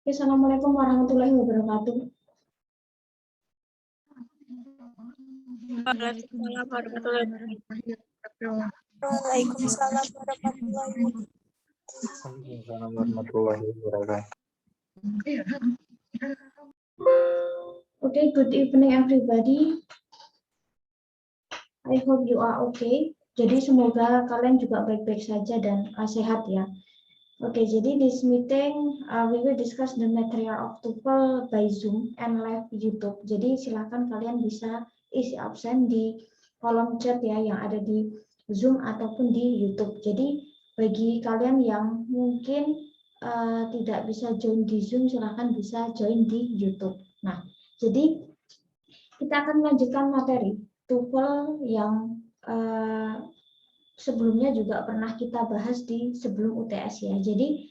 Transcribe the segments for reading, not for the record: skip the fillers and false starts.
Assalamualaikum warahmatullahi wabarakatuh. Waalaikumsalam warahmatullahi wabarakatuh. Waalaikumsalam warahmatullahi wabarakatuh. Waalaikumsalam warahmatullahi wabarakatuh. Okay, good evening everybody. I hope you are okay. Jadi semoga kalian juga baik-baik saja dan sehat ya. Oke, jadi this meeting we will discuss the material of TOEFL by Zoom and live YouTube. Jadi silakan kalian bisa isi absen di kolom chat ya yang ada di Zoom ataupun di YouTube. Jadi bagi kalian yang mungkin tidak bisa join di Zoom, silakan bisa join di YouTube. Nah, jadi kita akan melanjutkan materi TOEFL yang sebelumnya juga pernah kita bahas di sebelum UTS ya. Jadi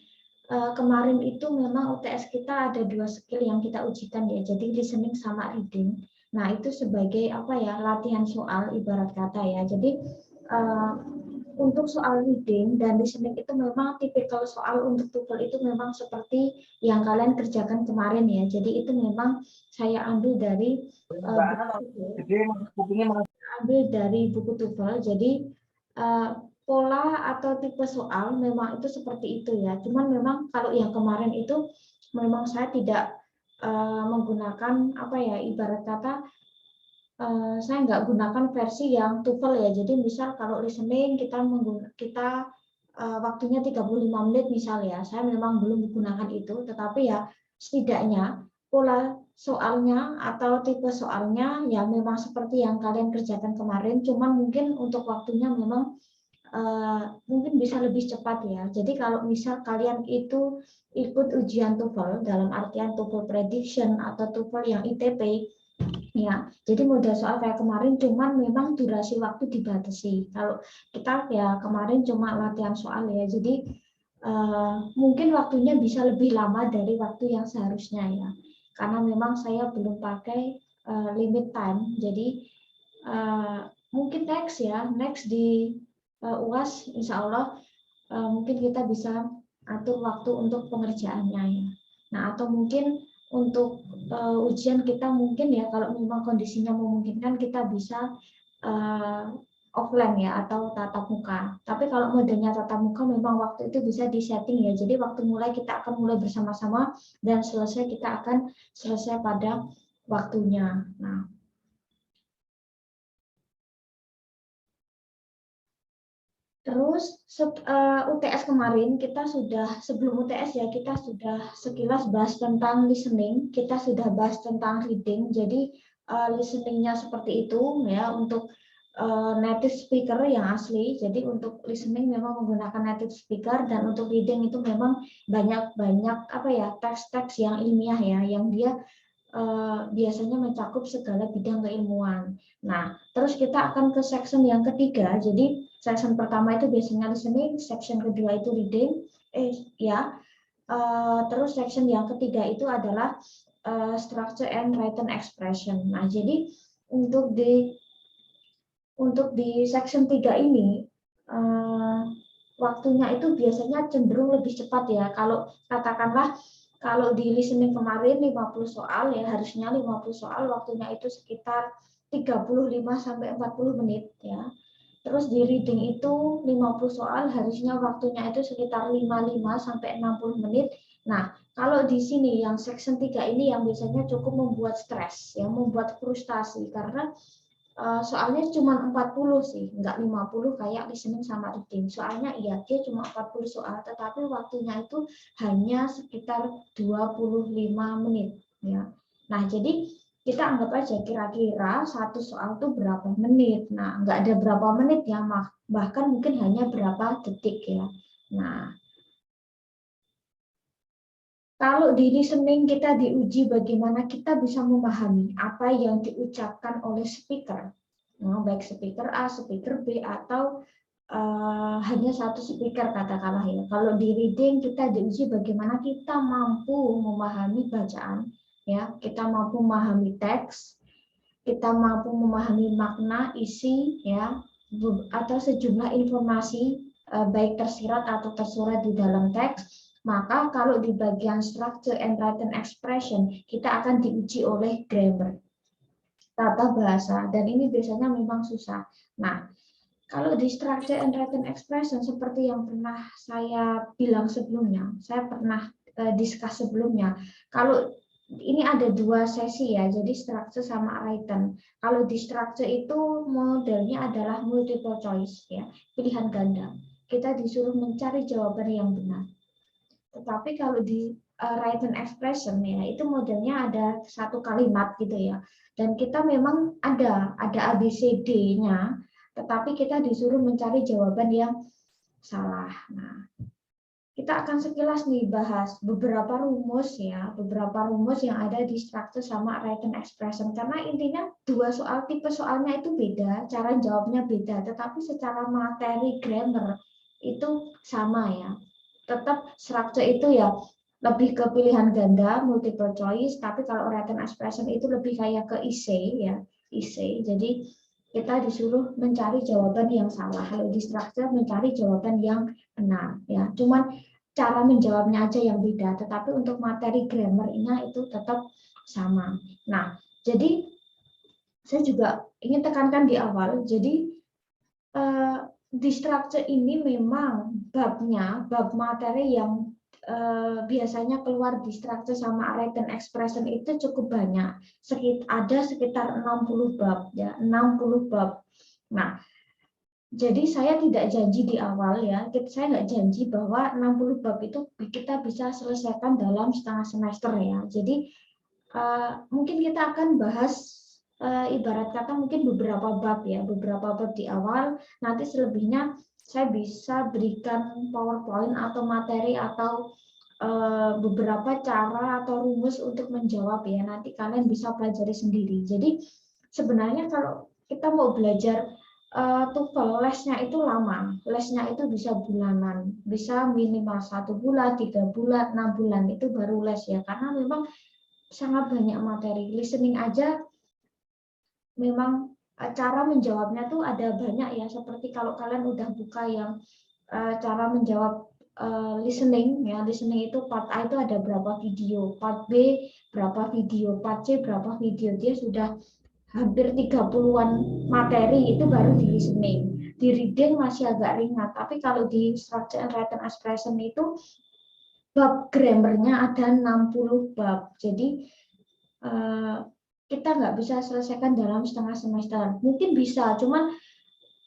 kemarin itu memang UTS kita ada 2 skill yang kita ujikan ya. Jadi listening sama reading. Nah, itu sebagai apa ya? Latihan soal ibarat kata ya. Jadi untuk soal reading dan listening itu memang tipikal soal untuk TOEFL itu memang seperti yang kalian kerjakan kemarin ya. Jadi itu memang saya ambil dari buku TOEFL. Jadi pola atau tipe soal memang itu seperti itu ya. Cuman memang kalau yang kemarin itu memang saya tidak menggunakan apa ya, ibarat kata saya nggak gunakan versi yang TOEFL ya. Jadi misal kalau listening kita waktunya 35 menit misal ya. Saya memang belum menggunakan itu, tetapi ya setidaknya pola soalnya atau tipe soalnya ya memang seperti yang kalian kerjakan kemarin, cuman mungkin untuk waktunya memang mungkin bisa lebih cepat ya. Jadi kalau misal kalian itu ikut ujian TOEFL dalam artian TOEFL prediction atau TOEFL yang ITP ya, jadi modal soal kayak kemarin cuman memang durasi waktu dibatasi. Kalau kita ya kemarin cuma latihan soal ya, jadi mungkin waktunya bisa lebih lama dari waktu yang seharusnya ya. Karena memang saya belum pakai limit time, jadi mungkin next di UAS insya Allah mungkin kita bisa atur waktu untuk pengerjaannya ya. Nah, atau mungkin untuk ujian kita mungkin ya kalau memang kondisinya memungkinkan kita bisa offline ya atau tatap muka. Tapi kalau modelnya tatap muka memang waktu itu bisa disetting ya. Jadi waktu mulai kita akan mulai bersama-sama dan selesai kita akan selesai pada waktunya. Nah, terus UTS kemarin kita sudah, sebelum UTS ya kita sudah sekilas bahas tentang listening, kita sudah bahas tentang reading. Jadi listeningnya seperti itu ya untuk native speaker yang asli. Jadi untuk listening memang menggunakan native speaker dan untuk reading itu memang banyak apa ya teks-teks yang ilmiah ya yang dia biasanya mencakup segala bidang keilmuan. Nah, terus kita akan ke section yang ketiga. Jadi section pertama itu biasanya listening, section kedua itu reading, terus section yang ketiga itu adalah structure and written expression. Nah, jadi untuk di section 3 ini waktunya itu biasanya cenderung lebih cepat ya. Kalau katakanlah kalau di listening kemarin 50 soal ya, harusnya 50 soal waktunya itu sekitar 35 sampai 40 menit ya. Terus di reading itu 50 soal harusnya waktunya itu sekitar 55 sampai 60 menit. Nah, kalau di sini yang section 3 ini yang biasanya cukup membuat stres, ya, membuat frustasi karena soalnya cuma 40 sih, nggak 50 kayak listening sama reading. Soalnya iya dia cuma 40 soal, tetapi waktunya itu hanya sekitar 25 menit ya. Nah, jadi kita anggap aja kira-kira satu soal itu berapa menit. Nah, nggak ada berapa menit ya, bahkan mungkin hanya berapa detik ya. Nah, kalau di listening kita diuji bagaimana kita bisa memahami apa yang diucapkan oleh speaker, nah, baik speaker A, speaker B, atau hanya satu speaker katakanlah ya. Kalau di reading kita diuji bagaimana kita mampu memahami bacaan, ya, kita mampu memahami teks, kita mampu memahami makna, isi, ya, atau sejumlah informasi baik tersirat atau tersurat di dalam teks Maka kalau di bagian structure and written expression, kita akan diuji oleh grammar, tata bahasa, dan ini biasanya memang susah. Nah, kalau di structure and written expression seperti yang pernah saya bilang sebelumnya, saya pernah discuss sebelumnya. Kalau ini ada dua sesi ya, jadi structure sama written. Kalau di structure itu modelnya adalah multiple choice ya, pilihan ganda. Kita disuruh mencari jawaban yang benar. Tetapi kalau di written expression ya, itu modelnya ada satu kalimat gitu ya. Dan kita memang ada ABCD-nya, tetapi kita disuruh mencari jawaban yang salah. Nah, kita akan sekilas nih bahas beberapa rumus ya, beberapa rumus yang ada di structure sama written expression, karena intinya dua soal, tipe soalnya itu beda, cara jawabnya beda, tetapi secara materi grammar itu sama ya. Tetap structure itu ya lebih ke pilihan ganda, multiple choice, tapi kalau written expression itu lebih kayak ke essay ya, essay. Jadi kita disuruh mencari jawaban yang salah, kalau di structure mencari jawaban yang benar ya. Cuman cara menjawabnya aja yang beda, tetapi untuk materi grammar-nya itu tetap sama. Nah, jadi saya juga ingin tekankan di awal, jadi di structure ini memang babnya, bab materi yang biasanya keluar di structure sama written expression itu cukup banyak. Ada sekitar 60 bab ya, 60 bab. Nah, jadi saya tidak janji di awal ya, saya nggak janji bahwa 60 bab itu kita bisa selesaikan dalam setengah semester ya. Jadi mungkin kita akan bahas ibarat kata mungkin beberapa bab ya, beberapa bab di awal, nanti selebihnya saya bisa berikan PowerPoint atau materi atau beberapa cara atau rumus untuk menjawab ya, nanti kalian bisa pelajari sendiri. Jadi sebenarnya kalau kita mau belajar TOEFL lesnya itu lama, lesnya itu bisa bulanan, bisa minimal 1 bulan, 3 bulan, 6 bulan itu baru les ya, karena memang sangat banyak materi. Listening aja memang cara menjawabnya tuh ada banyak ya, seperti kalau kalian udah buka yang cara menjawab listening ya, listening itu part A itu ada berapa video, part B berapa video, part C berapa video, dia sudah hampir 30-an materi itu baru di listening. Di reading masih agak ringan, tapi kalau di structure and written expression itu bab grammarnya ada 60 bab. Jadi kita nggak bisa selesaikan dalam setengah semester. Mungkin bisa, cuman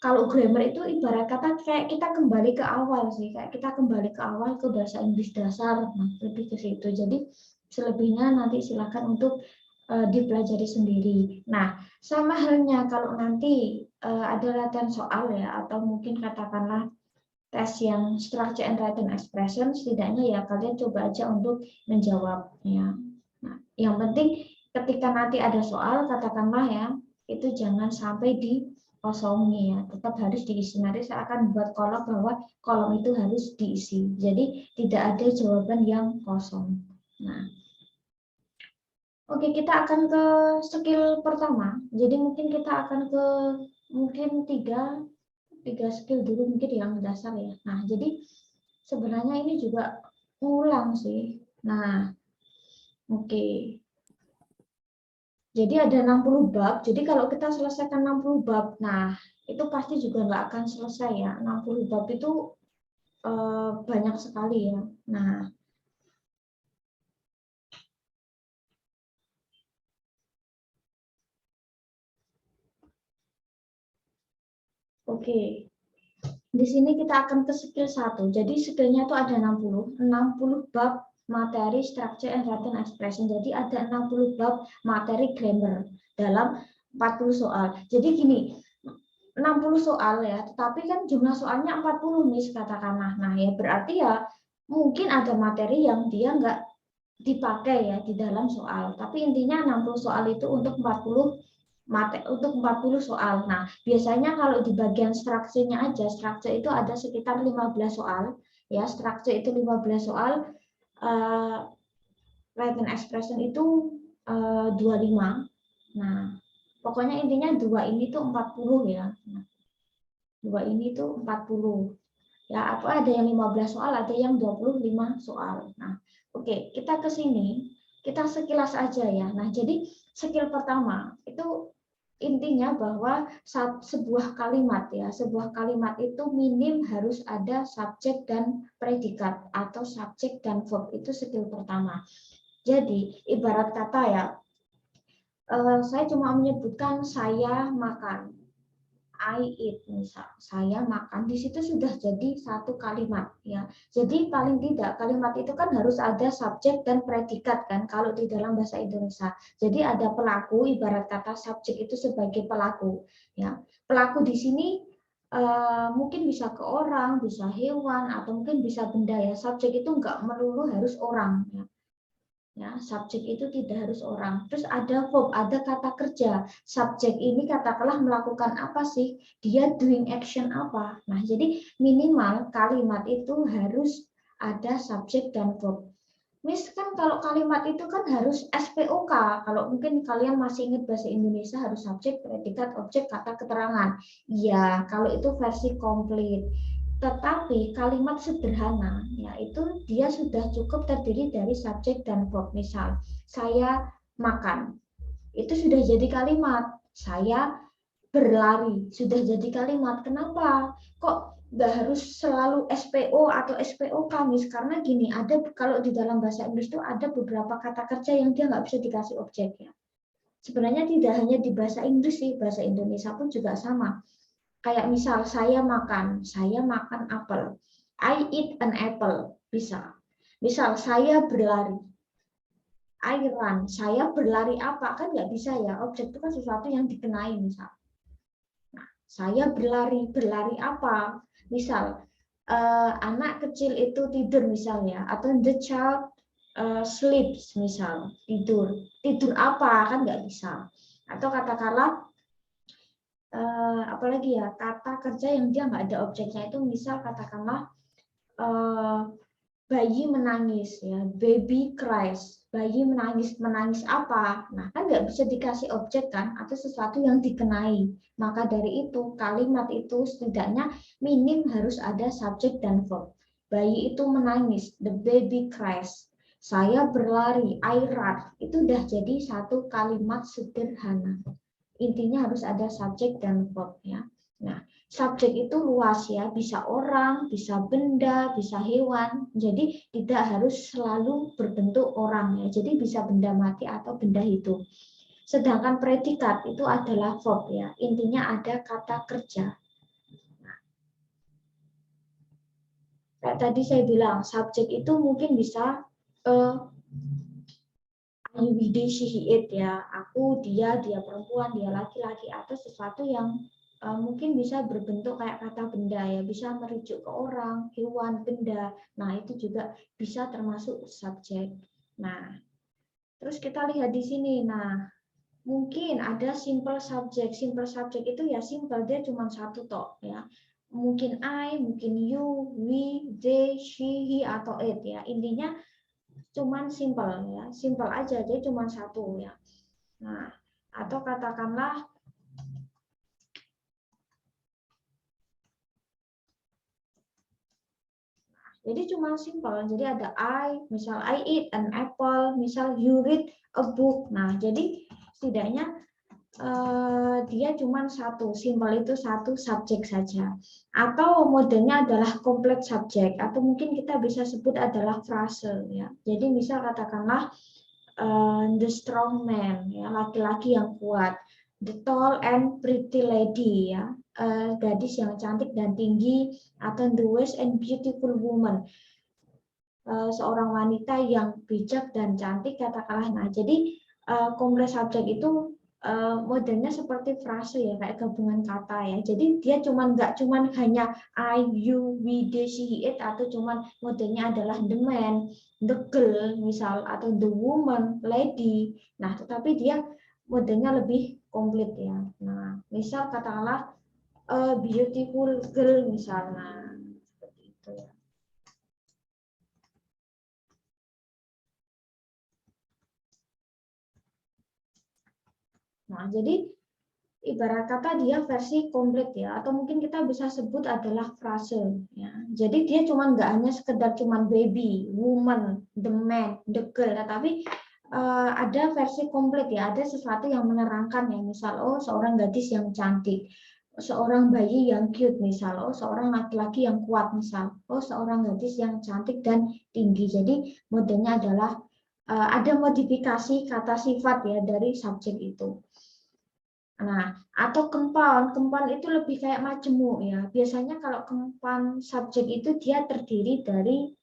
kalau grammar itu ibarat kata kayak kita kembali ke awal sih, kayak kita kembali ke awal ke bahasa Inggris dasar, nah, lebih ke situ. Jadi selebihnya nanti silakan untuk dipelajari sendiri. Nah, sama halnya kalau nanti ada latihan soal ya, atau mungkin katakanlah tes yang structure and written expression, setidaknya ya kalian coba aja untuk menjawab ya. Nah, yang penting ketika nanti ada soal, katakanlah ya, itu jangan sampai dikosongi ya, tetap harus diisi. Nanti saya akan buat kolom bahwa kolom itu harus diisi. Jadi tidak ada jawaban yang kosong. Nah, oke, kita akan ke skill pertama. Jadi mungkin kita akan ke mungkin tiga skill dulu mungkin yang dasar ya. Nah, jadi sebenarnya ini juga ulang sih. Nah, oke. Jadi ada 60 bab. Jadi kalau kita selesaikan 60 bab, nah itu pasti juga nggak akan selesai ya. 60 bab itu banyak sekali ya. Nah, oke, di sini kita akan ke skill 1. Jadi skillnya itu ada 60 bab materi structure and written expression. Jadi ada 60 bab materi grammar dalam 40 soal. Jadi gini, 60 soal ya, tetapi kan jumlah soalnya 40 nih katakanlah. Nah ya berarti ya mungkin ada materi yang dia nggak dipakai ya di dalam soal. Tapi intinya 60 soal itu untuk 40 soal. Nah, biasanya kalau di bagian strukturnya aja, struktur itu ada sekitar 15 soal. Ya, struktur itu 15 soal, written expression itu 25. Nah, pokoknya intinya dua ini tuh 40 ya. Nah, dua ini tuh 40. Ya, apa ada yang 15 soal, ada yang 25 soal. Nah, oke, kita ke sini, kita sekilas aja ya. Nah, jadi skill pertama itu intinya bahwa sebuah kalimat ya, sebuah kalimat itu minim harus ada subjek dan predikat atau subjek dan verb, itu skill pertama. Jadi, ibarat kata ya, saya cuma menyebutkan saya makan. I eat, misal saya makan, di situ sudah jadi satu kalimat ya. Jadi paling tidak kalimat itu kan harus ada subjek dan predikat kan kalau di dalam bahasa Indonesia. Jadi ada pelaku, ibarat kata subjek itu sebagai pelaku ya. Pelaku di sini mungkin bisa ke orang, bisa hewan, atau mungkin bisa benda ya. Subjek itu enggak melulu harus orang ya. Ya, subjek itu tidak harus orang. Terus ada verb, ada kata kerja. Subjek ini katakanlah melakukan apa sih? Dia doing action apa? Nah, jadi minimal kalimat itu harus ada subjek dan verb. Miss, kan kalau kalimat itu kan harus SPOK. Kalau mungkin kalian masih ingat bahasa Indonesia harus subjek, predikat, objek, kata keterangan. Iya, kalau itu versi komplit. Tetapi kalimat sederhana, yaitu dia sudah cukup terdiri dari subjek dan verb. Misal, saya makan, itu sudah jadi kalimat. Saya berlari, sudah jadi kalimat. Kenapa? Kok nggak harus selalu SPO atau SPOK, Miss? Karena gini, ada kalau di dalam bahasa Inggris itu ada beberapa kata kerja yang dia nggak bisa dikasih objek ya. Sebenarnya tidak hanya di bahasa Inggris sih, bahasa Indonesia pun juga sama. Kayak misal saya makan apel. I eat an apple, bisa. Misal saya berlari. I run, saya berlari apa? Kan nggak bisa ya, objek itu kan sesuatu yang dikenai misal. Nah, saya berlari apa? Misal, anak kecil itu tidur misalnya, atau the child sleeps misal, tidur. Tidur apa? Kan nggak bisa. Atau katakanlah apalagi ya, kata kerja yang dia nggak ada objeknya itu misal katakanlah bayi menangis ya, baby cries, bayi menangis apa? Nah, kan nggak bisa dikasih objek kan, atau sesuatu yang dikenai. Maka dari itu kalimat itu setidaknya minim harus ada subjek dan verb. Bayi itu menangis, the baby cries. Saya berlari, I run. Itu udah jadi satu kalimat sederhana. Intinya harus ada subjek dan verb ya. Nah, subjek itu luas ya, bisa orang, bisa benda, bisa hewan. Jadi tidak harus selalu berbentuk orang ya. Jadi bisa benda mati atau benda hidup. Sedangkan predikat itu adalah verb ya. Intinya ada kata kerja. Nah, kayak tadi saya bilang, subjek itu mungkin bisa she, ya, aku, dia perempuan, dia laki-laki, atau sesuatu yang mungkin bisa berbentuk kayak kata benda ya, bisa merujuk ke orang, hewan, benda. Nah, itu juga bisa termasuk subjek. Nah, terus kita lihat di sini. Nah, mungkin ada simple subject. Simple subject itu ya simple, dia cuma satu tok ya. Mungkin I, mungkin you, we, they, she, he, atau it ya. Intinya cuman simple ya, simple aja, jadi cuma satu ya. Nah, atau katakanlah jadi cuma simple, jadi ada I, misal I eat an apple, misal you read a book. Nah, jadi setidaknya dia cuma satu, simple itu satu subjek saja. Atau modelnya adalah kompleks subjek, atau mungkin kita bisa sebut adalah frase ya. Jadi misal katakanlah the strong man ya, laki-laki yang kuat, the tall and pretty lady ya, gadis yang cantik dan tinggi, atau the wise and beautiful woman, seorang wanita yang bijak dan cantik katakanlah. Nah, jadi kompleks subjek itu modelnya seperti frase ya, kayak gabungan kata ya. Jadi dia nggak cuman hanya I, you, we, they, she, he, it, atau cuman modelnya adalah the man, the girl misal, atau the woman, lady. Nah, tetapi dia modelnya lebih komplit ya. Nah, misal katakanlah a beautiful girl misalnya, seperti itu ya. Nah, jadi ibarat kata dia versi komplit ya, atau mungkin kita bisa sebut adalah frase ya. Jadi dia cuma nggak hanya sekedar cuman baby, woman, the man, the girl, tetapi ada versi komplit ya, ada sesuatu yang menerangkan ya, misal oh seorang gadis yang cantik, seorang bayi yang cute misal, oh seorang laki-laki yang kuat misal, oh seorang gadis yang cantik dan tinggi. Jadi modelnya adalah ada modifikasi kata sifat ya dari subjek itu. Nah, atau kempan itu lebih kayak majemuk ya. Biasanya kalau kempan subjek itu dia terdiri dari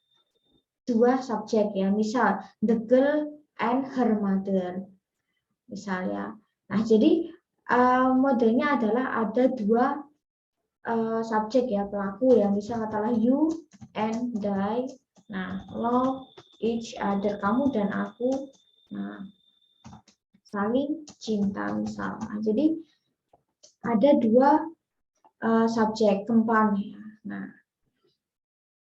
dua subjek ya. Misal the girl and her mother. Misalnya. Nah, jadi modelnya adalah ada dua subjek ya, pelaku ya. Misal katalah you and I. Nah, love each other, kamu dan aku. Nah, saling cinta misal. Nah, jadi ada dua subjek kempan ya. Nah,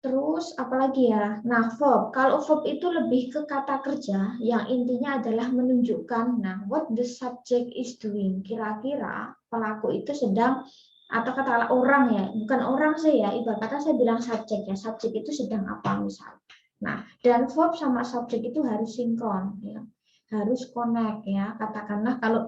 terus apalagi ya? Nah, verb. Kalau verb itu lebih ke kata kerja yang intinya adalah menunjukkan nah what the subject is doing. Kira-kira pelaku itu sedang, atau katakanlah orang ya, bukan orang sih ya, ibarat kata saya bilang subjek ya. Subjek itu sedang apa misal. Nah, dan verb sama subjek itu harus sinkron ya. Harus connect ya. Katakanlah kalau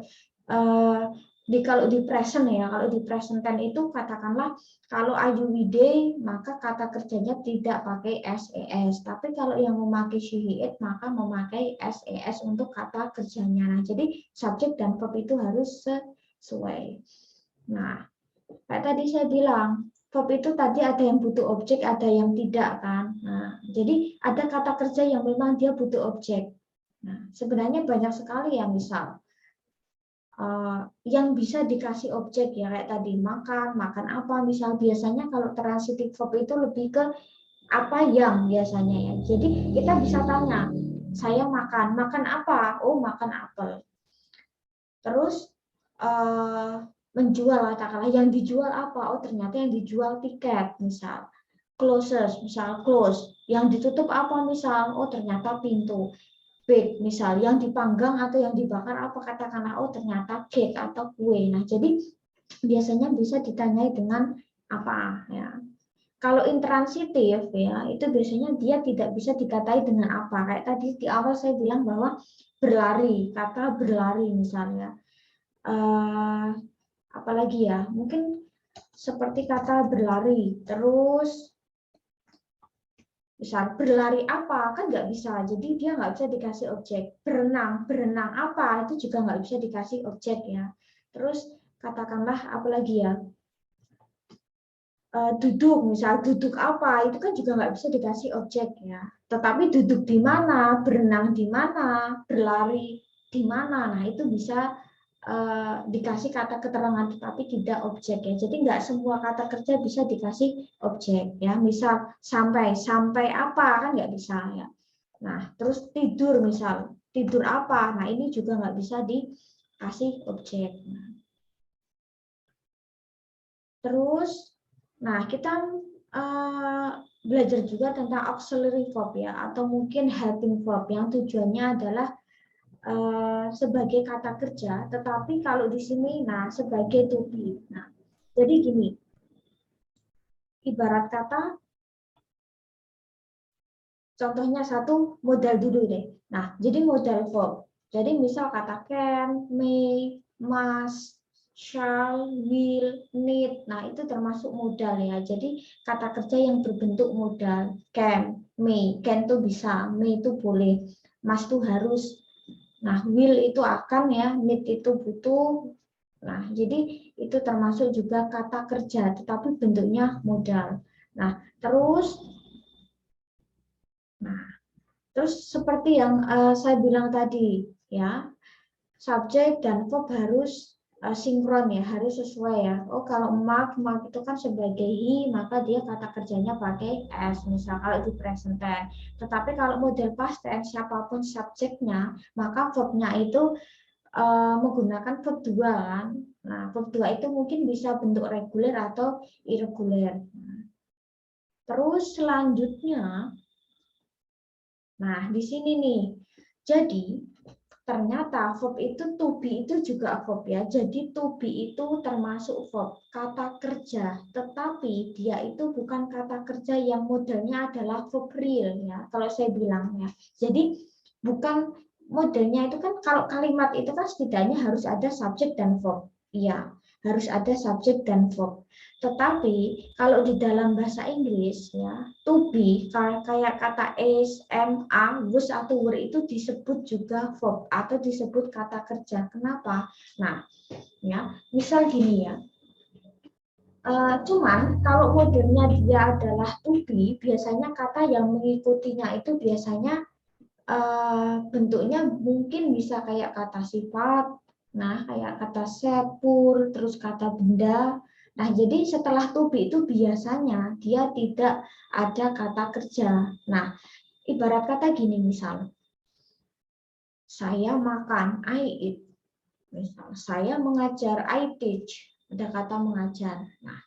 kalau di present ya, kalau di present tense itu katakanlah kalau are you we they, maka kata kerjanya tidak pakai SES. Tapi kalau yang memakai she he it, maka memakai SES untuk kata kerjanya. Nah, jadi subjek dan verb itu harus sesuai. Nah, kayak tadi saya bilang, verb itu tadi ada yang butuh objek, ada yang tidak kan. Nah, jadi ada kata kerja yang memang dia butuh objek. Nah, sebenarnya banyak sekali yang misal yang bisa dikasih objek ya, kayak tadi makan apa misal. Biasanya kalau transitive verb itu lebih ke apa yang biasanya ya. Jadi kita bisa tanya, saya makan apa? Oh, makan apel. Terus menjual, katakanlah yang dijual apa? Oh, ternyata yang dijual tiket misal. Closes misal, close. Yang ditutup apa misal? Oh, ternyata pintu. Bake misal, yang dipanggang atau yang dibakar apa, katakanlah oh ternyata cake atau kue. Nah, jadi biasanya bisa ditanyai dengan apa ya. Kalau intransitif ya, itu biasanya dia tidak bisa dikatai dengan apa. Kayak tadi di awal saya bilang bahwa berlari, kata berlari misalnya. Apalagi ya, mungkin seperti kata berlari, terus misal berlari apa kan nggak bisa, jadi dia nggak bisa dikasih objek. Berenang apa itu juga nggak bisa dikasih objek ya. Terus katakanlah apalagi ya, duduk misal, duduk apa itu kan juga nggak bisa dikasih objek ya. Tetapi duduk di mana, berenang di mana, berlari di mana, nah itu bisa dikasih kata keterangan tetapi tidak objek ya. Jadi nggak semua kata kerja bisa dikasih objek ya. Misal sampai apa kan nggak bisa ya. Nah, terus tidur misal, tidur apa? Nah, ini juga nggak bisa dikasih objek. Terus, nah kita belajar juga tentang auxiliary verb ya, atau mungkin helping verb yang tujuannya adalah sebagai kata kerja, tetapi kalau di sini, nah sebagai to be. Nah, jadi gini, ibarat kata, contohnya satu modal dulu deh. Nah, jadi modal verb. Jadi misal kata can, may, must, shall, will, need. Nah, itu termasuk modal ya. Jadi kata kerja yang berbentuk modal. Can, may. Can itu bisa, may itu boleh, must itu harus. Nah, will itu akan ya, need itu butuh. Nah, jadi itu termasuk juga kata kerja, tetapi bentuknya modal. Nah, terus seperti yang saya bilang tadi, ya, subjek dan verb harus sinkron ya, harus sesuai ya. Oh, kalau Mark itu kan sebagai he, maka dia kata kerjanya pakai s, misal kalau di present tense. Tetapi kalau model past tense, siapapun subjeknya, maka verbnya itu menggunakan verb 2 kan. Nah, verb 2 itu mungkin bisa bentuk reguler atau irregular. Terus selanjutnya, nah di sini nih, jadi ternyata verb itu to be itu juga verb ya. Jadi to be itu termasuk verb, kata kerja. Tetapi dia itu bukan kata kerja yang modelnya adalah verb real ya. Kalau saya bilang ya. Jadi bukan modelnya itu kan kalau kalimat itu kan setidaknya harus ada subjek dan verb. Iya, harus ada subjek dan verb. Tetapi kalau di dalam bahasa Inggris ya, to be kayak kata is, am, are, was atau were itu disebut juga verb atau disebut kata kerja. Kenapa? Nah, ya, misal gini ya. Cuman kalau modelnya dia adalah to be, biasanya kata yang mengikutinya itu biasanya bentuknya mungkin bisa kayak kata sifat, nah kayak kata sepur, terus kata benda. Nah, jadi setelah to be itu biasanya dia tidak ada kata kerja. Nah, ibarat kata gini misal, saya makan, I eat. Misal, saya mengajar, I teach. Ada kata mengajar. Nah,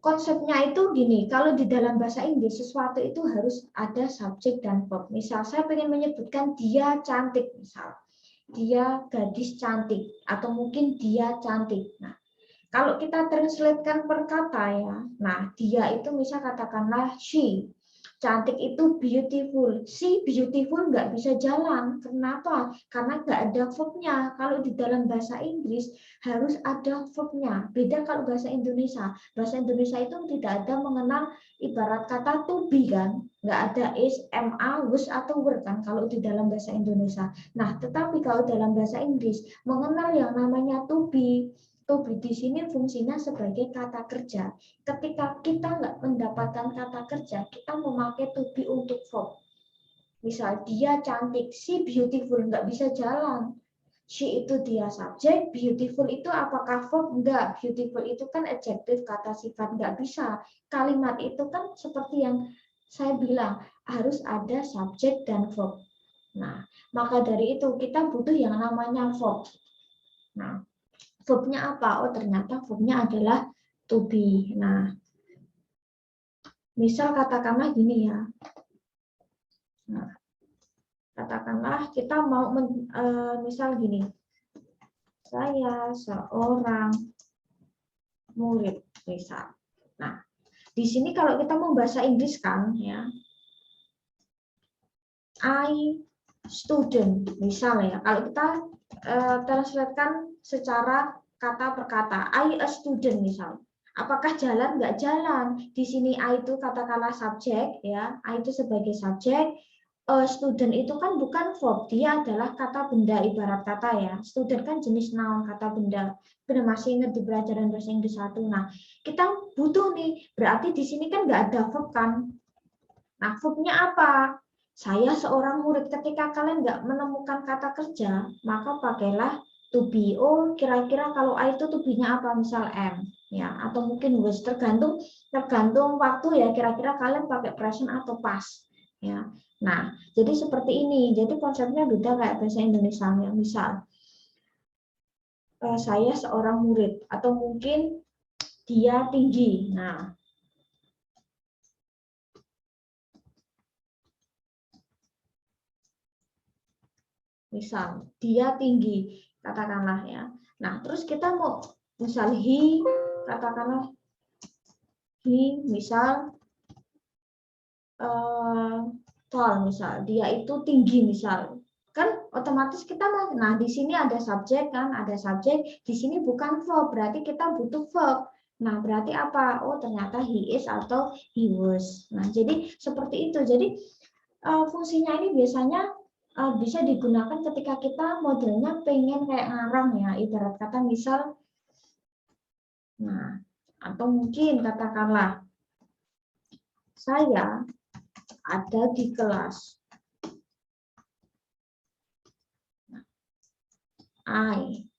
konsepnya itu gini, kalau di dalam bahasa Inggris sesuatu itu harus ada subjek dan verb. Misal saya ingin menyebutkan dia cantik, misal dia gadis cantik atau mungkin dia cantik. Nah, kalau kita translatekan per kata ya, nah dia itu misal katakanlah she. Cantik itu beautiful. Si beautiful nggak bisa jalan. Kenapa? Karena nggak ada verbnya. Kalau di dalam bahasa Inggris harus ada verbnya. Beda kalau bahasa Indonesia. Bahasa Indonesia itu tidak ada mengenal ibarat kata to be kan. Nggak ada is, am, are, was, atau were kan kalau di dalam bahasa Indonesia. Nah, tetapi kalau dalam bahasa Inggris mengenal yang namanya to be. To be di sini fungsinya sebagai kata kerja. Ketika kita nggak mendapatkan kata kerja, kita memakai to be untuk verb. Misal dia cantik, she beautiful, nggak bisa jalan. She itu dia subjek, beautiful itu apakah verb? Enggak, beautiful itu kan adjektif, kata sifat, nggak bisa. Kalimat itu kan seperti yang saya bilang, harus ada subjek dan verb. Nah, maka dari itu kita butuh yang namanya verb. Nah, verbnya apa? Oh, ternyata verbnya adalah to be. Nah, misal katakanlah gini ya. Nah, katakanlah kita mau misal gini. Saya seorang murid, misal. Nah, di sini kalau kita mau bahasa Inggris kan ya. I student, misal ya. Kalau kita translatekan secara kata per kata, I a student misal. Apakah jalan? Nggak jalan. Di sini I itu katakanlah subjek ya, I itu sebagai subjek. Student itu kan bukan verb, dia adalah kata benda ibarat kata ya. Student kan jenis noun kata benda. Benar masih ingat di pelajaran bahasa Inggris 1. Nah, kita butuh nih, berarti di sini kan nggak ada verb kan. Nah, verbnya apa? Saya seorang murid. Ketika kalian nggak menemukan kata kerja, maka pakailah to be. Oh, kira-kira kalau I itu to be-nya apa? Misal am, ya, atau mungkin was. Tergantung waktu ya. Kira-kira kalian pakai present atau past, ya. Nah, jadi seperti ini. Jadi konsepnya beda kayak bahasa Indonesia. Ya. Misal, saya seorang murid, atau mungkin dia tinggi. Nah, misal dia tinggi, katakanlah ya. Nah, terus kita mau misal he, katakanlah he, misal tall, misal dia itu tinggi, misal kan otomatis kita mau. Nah, di sini ada subjek kan, ada subjek. Di sini bukan verb, berarti kita butuh verb. Nah, berarti apa? Oh, ternyata he is atau he was. Nah, jadi seperti itu. Jadi fungsinya ini biasanya bisa digunakan ketika kita modelnya pengen kayak ngarang ya, ibarat kata misal, nah, atau mungkin katakanlah saya ada di kelas,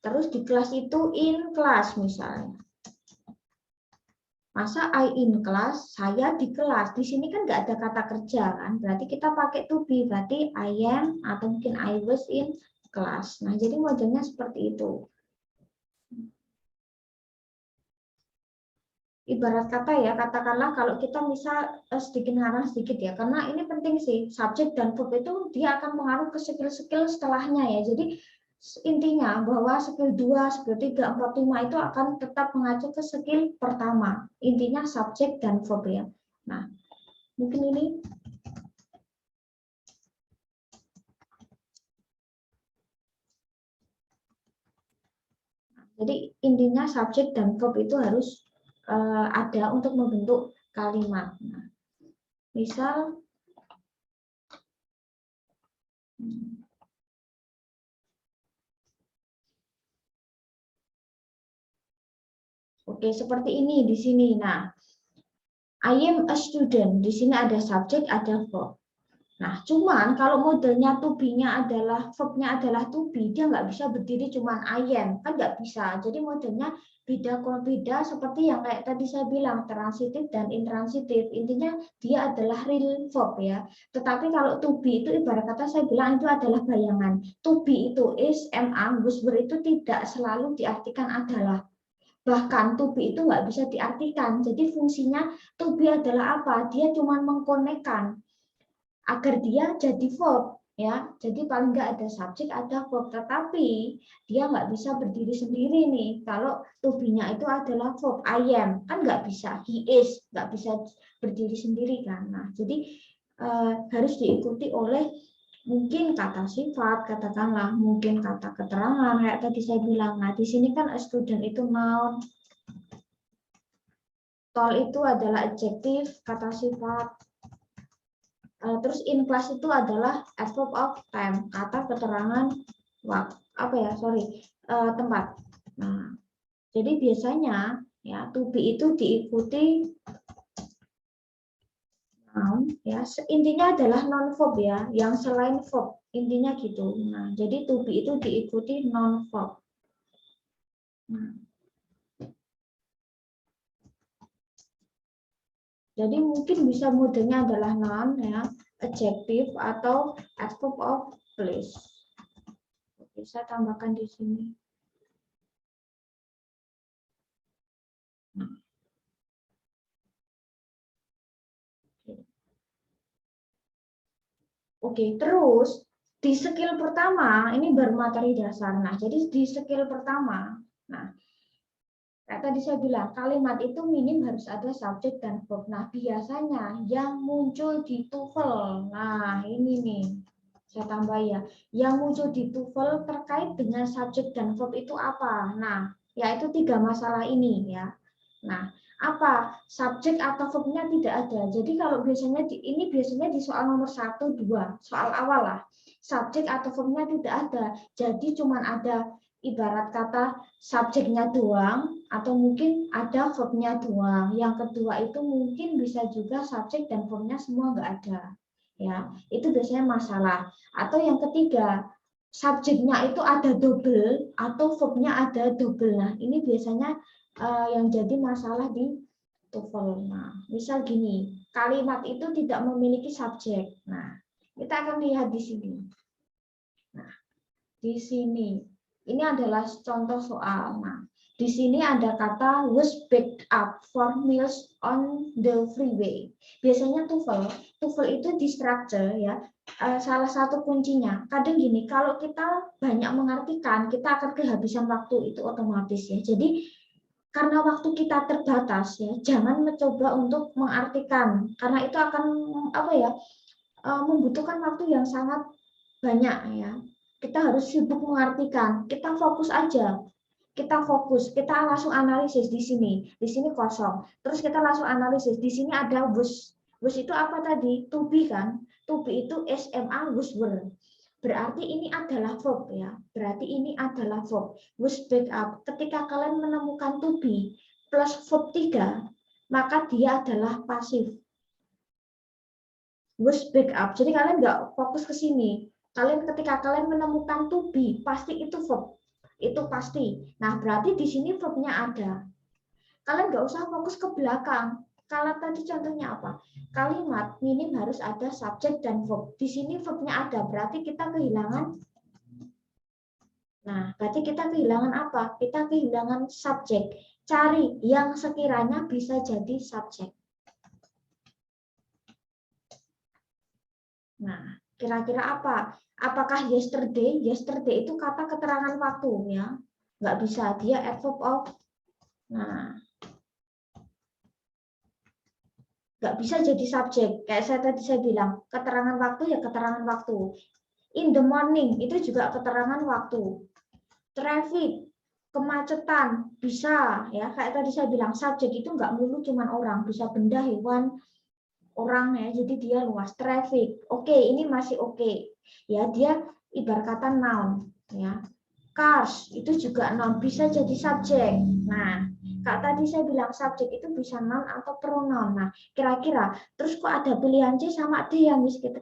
terus di kelas itu in class misalnya. Masa I in class, saya di kelas. Di sini kan nggak ada kata kerja kan, berarti kita pakai to be, berarti I am atau mungkin I was in class. Nah, jadi modelnya seperti itu. ibarat kata ya, katakanlah kalau kita bisa sedikit ngarang sedikit ya, karena ini penting sih, subjek dan verb itu dia akan mengaruh ke skill-skill setelahnya ya. Jadi intinya bahwa skill 2, skill 3, 4, 5 itu akan tetap mengacu ke skill pertama. Intinya subjek dan verb ya. Nah, mungkin ini jadi intinya subjek dan verb itu harus ada untuk membentuk kalimat. Nah, misal oke, seperti ini di sini. Nah, I am a student. Di sini ada subjek, ada verb. Nah, cuman kalau modelnya to be-nya adalah verb-nya adalah to be, dia nggak bisa berdiri cuman I am, kan nggak bisa. Jadi modelnya beda seperti yang kayak tadi saya bilang, transitif dan intransitif. Intinya dia adalah real verb ya. Tetapi kalau to be itu ibarat kata saya bilang itu adalah bayangan. To be itu is, am, was, were itu tidak selalu diartikan adalah. Bahkan to be itu nggak bisa diartikan. Jadi fungsinya to be adalah apa? Dia cuma mengkonekkan agar dia jadi verb ya. Jadi paling nggak ada subjek, ada verb, tetapi dia nggak bisa berdiri sendiri nih. Kalau to be-nya itu adalah verb, I am, kan nggak bisa. He is, nggak bisa berdiri sendiri kan. Nah, jadi harus diikuti oleh mungkin kata sifat, katakanlah mungkin kata keterangan kayak tadi saya bilang. Nah, di sini kan a student itu noun, tall itu adalah adjektif, kata sifat. Terus in class itu adalah adverb of time, kata keterangan tempat. Nah, jadi biasanya ya to be itu diikuti noun ya, intinya adalah non verb ya, yang selain verb, intinya gitu. Nah, jadi to be itu diikuti non verb. Nah, jadi mungkin bisa modelnya adalah noun ya, adjective atau adverb of place. Bisa tambahkan di sini. Oke, terus di skill pertama ini baru materi dasar. Nah, jadi di skill pertama, nah kayak tadi saya bilang kalimat itu minim harus ada subjek dan verb. Nah, biasanya yang muncul di TOEFL, nah ini nih saya tambah ya, yang muncul di TOEFL terkait dengan subjek dan verb itu apa? Nah, yaitu 3 masalah ini ya. Nah, apa subjek atau verbnya tidak ada. Jadi kalau biasanya ini biasanya di soal nomor 1, 2, soal awal lah. Subjek atau verbnya tidak ada. Jadi cuma ada ibarat kata subjeknya doang atau mungkin ada verbnya doang. Yang kedua itu mungkin bisa juga subjek dan verbnya semua nggak ada. Ya, itu biasanya masalah. Atau yang ketiga, subjeknya itu ada double atau verbnya ada double. Nah, ini biasanya yang jadi masalah di TOEFL. Nah, misal gini, kalimat itu tidak memiliki subjek. Nah, kita akan lihat di sini. Nah, di sini ini adalah contoh soal. Nah, di sini ada kata was picked up for meals on the freeway. Biasanya TOEFL itu di structure ya. Salah satu kuncinya. Kadang gini, kalau kita banyak mengartikan, kita akan kehabisan waktu, itu otomatis ya. Jadi karena waktu kita terbatas ya, jangan mencoba untuk mengartikan karena itu akan membutuhkan waktu yang sangat banyak ya. Kita harus sibuk mengartikan, kita fokus aja. Kita langsung analisis di sini. Di sini kosong. Terus kita langsung analisis. Di sini ada was. Was itu apa tadi? To be kan? To be itu SMA was were. Berarti ini adalah verb ya. Berarti ini adalah verb. Was back up. Ketika kalian menemukan to be plus verb 3, maka dia adalah pasif. Was back up. Jadi kalian nggak fokus ke sini. Ketika kalian menemukan to be, pasti itu verb. Itu pasti. Nah, berarti di sini verbnya ada. Kalian nggak usah fokus ke belakang. Kalau tadi contohnya apa? Kalimat minim harus ada subjek dan verb. Di sini verbnya ada, berarti kita kehilangan. Nah, berarti kita kehilangan apa? Kita kehilangan subjek. cari yang sekiranya bisa jadi subjek. Nah, kira-kira apa? Apakah yesterday? Yesterday itu kata keterangan waktu ya. Nggak bisa, dia adverb of. Nah, nggak bisa jadi subjek. Kayak saya bilang, keterangan waktu ya keterangan waktu. In the morning itu juga keterangan waktu. Traffic, kemacetan, bisa ya. Kayak tadi saya bilang, subjek itu nggak melulu cuman orang, bisa benda, hewan, orang ya. Jadi dia luas. Traffic, oke, ini masih oke. Ya, dia ibarat kata noun ya. Cars itu juga noun, bisa jadi subjek. Nah, Kak tadi saya bilang subjek itu bisa noun atau pronoun. Nah, kira-kira terus kok ada pilihan C sama D ya, Miss? Kita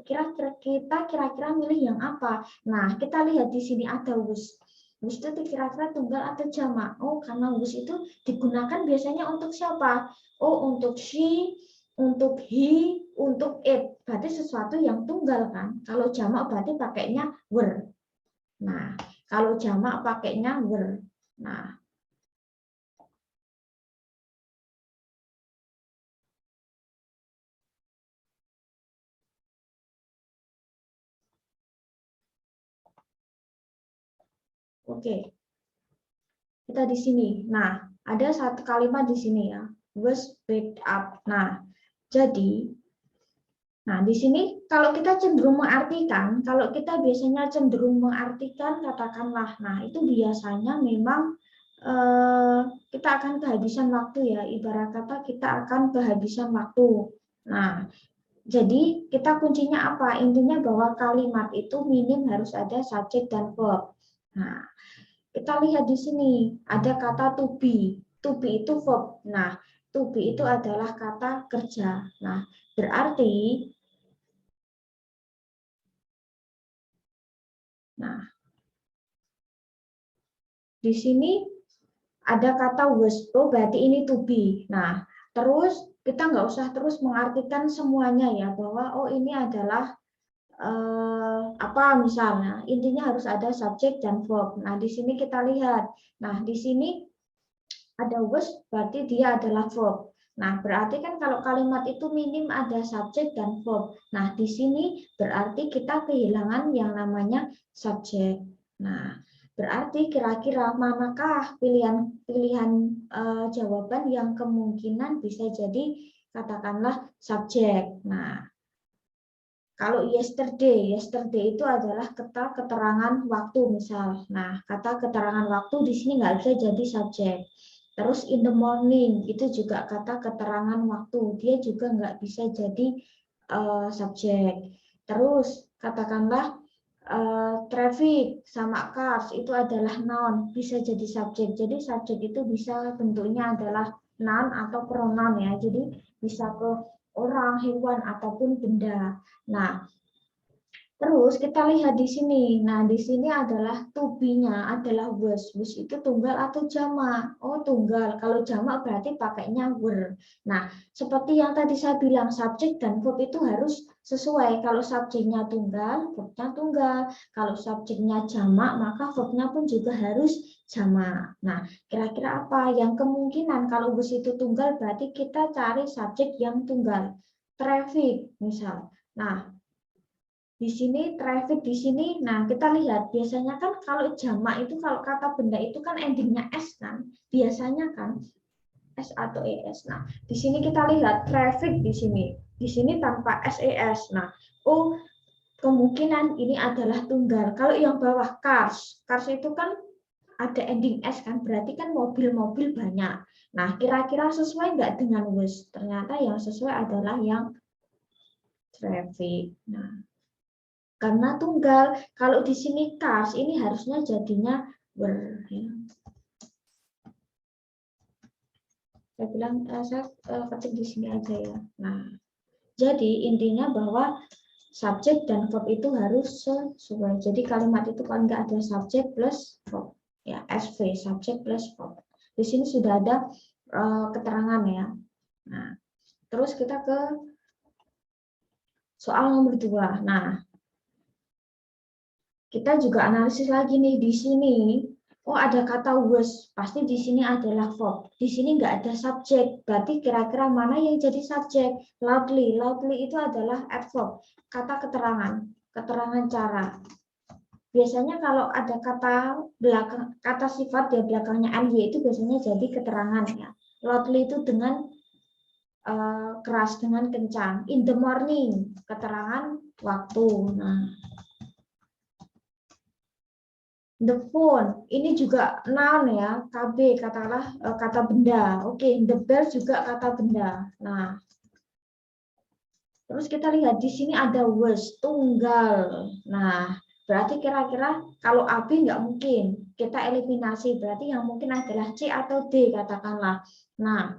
kira-kira milih yang apa? Nah, kita lihat di sini ada was. Was itu kira-kira tunggal atau jamak? Oh, karena was itu digunakan biasanya untuk siapa? Oh, untuk she, untuk he, untuk it. Berarti sesuatu yang tunggal kan? Kalau jamak berarti pakainya were. Nah, kalau jamak pakainya were. Nah, oke. Kita di sini. Nah, ada satu kalimat di sini ya. Was picked up. Nah, jadi di sini kalau kita cenderung mengartikan, kalau kita biasanya cenderung mengartikan katakanlah, nah itu biasanya memang kita akan kehabisan waktu ya, ibarat kata kita akan kehabisan waktu. Nah, jadi kita kuncinya apa? Intinya bahwa kalimat itu minim harus ada subjek dan verb. Nah, kita lihat di sini ada kata to be. To be itu verb. Nah, to be itu adalah kata kerja. Nah, berarti di sini ada kata was, oh berarti ini to be. Nah, terus kita nggak usah terus mengartikan semuanya ya, bahwa oh ini adalah apa misalnya. Intinya harus ada subjek dan verb. Nah, di sini kita lihat. Nah, di sini ada was, berarti dia adalah verb. Nah, berarti kan kalau kalimat itu minim ada subjek dan verb. Nah, di sini berarti kita kehilangan yang namanya subjek. Nah, berarti kira-kira manakah pilihan jawaban yang kemungkinan bisa jadi katakanlah subjek. Nah, kalau yesterday itu adalah kata keterangan waktu misal. Nah, kata keterangan waktu di sini nggak bisa jadi subjek. Terus in the morning itu juga kata keterangan waktu, dia juga nggak bisa jadi subjek. Terus katakanlah traffic sama cars itu adalah noun, bisa jadi subjek. Jadi subjek itu bisa bentuknya adalah noun atau pronoun ya. Jadi bisa ke orang, hewan ataupun benda. Nah, terus kita lihat di sini. Nah, di sini adalah to be-nya adalah was. Was itu tunggal atau jamak? Oh, tunggal. Kalau jamak berarti pakainya were. Nah, seperti yang tadi saya bilang, subjek dan verb itu harus sesuai. Kalau subjeknya tunggal, verbnya tunggal. Kalau subjeknya jamak, maka verbnya pun juga harus jamak. Nah, kira-kira apa? Yang kemungkinan kalau was itu tunggal berarti kita cari subjek yang tunggal. Traffic, misal. Nah, di sini traffic di sini. Nah, kita lihat biasanya kan kalau jamak itu kalau kata benda itu kan endingnya s kan, biasanya kan s atau es. Nah, di sini kita lihat traffic di sini tanpa ses. Nah, oh kemungkinan ini adalah tunggal. Kalau yang bawah cars itu kan ada ending s kan, berarti kan mobil-mobil banyak. Nah, kira-kira sesuai nggak dengan was? Ternyata yang sesuai adalah yang traffic. Nah, karena tunggal. Kalau di sini cars ini harusnya jadinya were. Ya. Saya bilang saya ketik di sini aja ya. Nah, jadi intinya bahwa subjek dan verb itu harus sesuai. Jadi kalimat itu kalau nggak ada subjek plus verb, ya SV subjek plus verb. Di sini sudah ada keterangan ya. Nah, terus kita ke soal nomor 2. Nah, kita juga analisis lagi nih di sini. Oh, ada kata was, pasti di sini adalah verb. Di sini nggak ada subjek, berarti kira-kira mana yang jadi subjek? Loudly. Loudly itu adalah adverb, kata keterangan, keterangan cara. Biasanya kalau ada kata sifat di belakangnya ny itu biasanya jadi keterangan ya. Loudly itu dengan keras, dengan kencang. In the morning, keterangan waktu. Nah, the phone, ini juga noun ya, KB, katakanlah kata benda. Oke, the bell juga kata benda. Nah, terus kita lihat di sini ada was, tunggal. Nah, berarti kira-kira kalau AB nggak mungkin, kita eliminasi. Berarti yang mungkin adalah C atau D, katakanlah. Nah,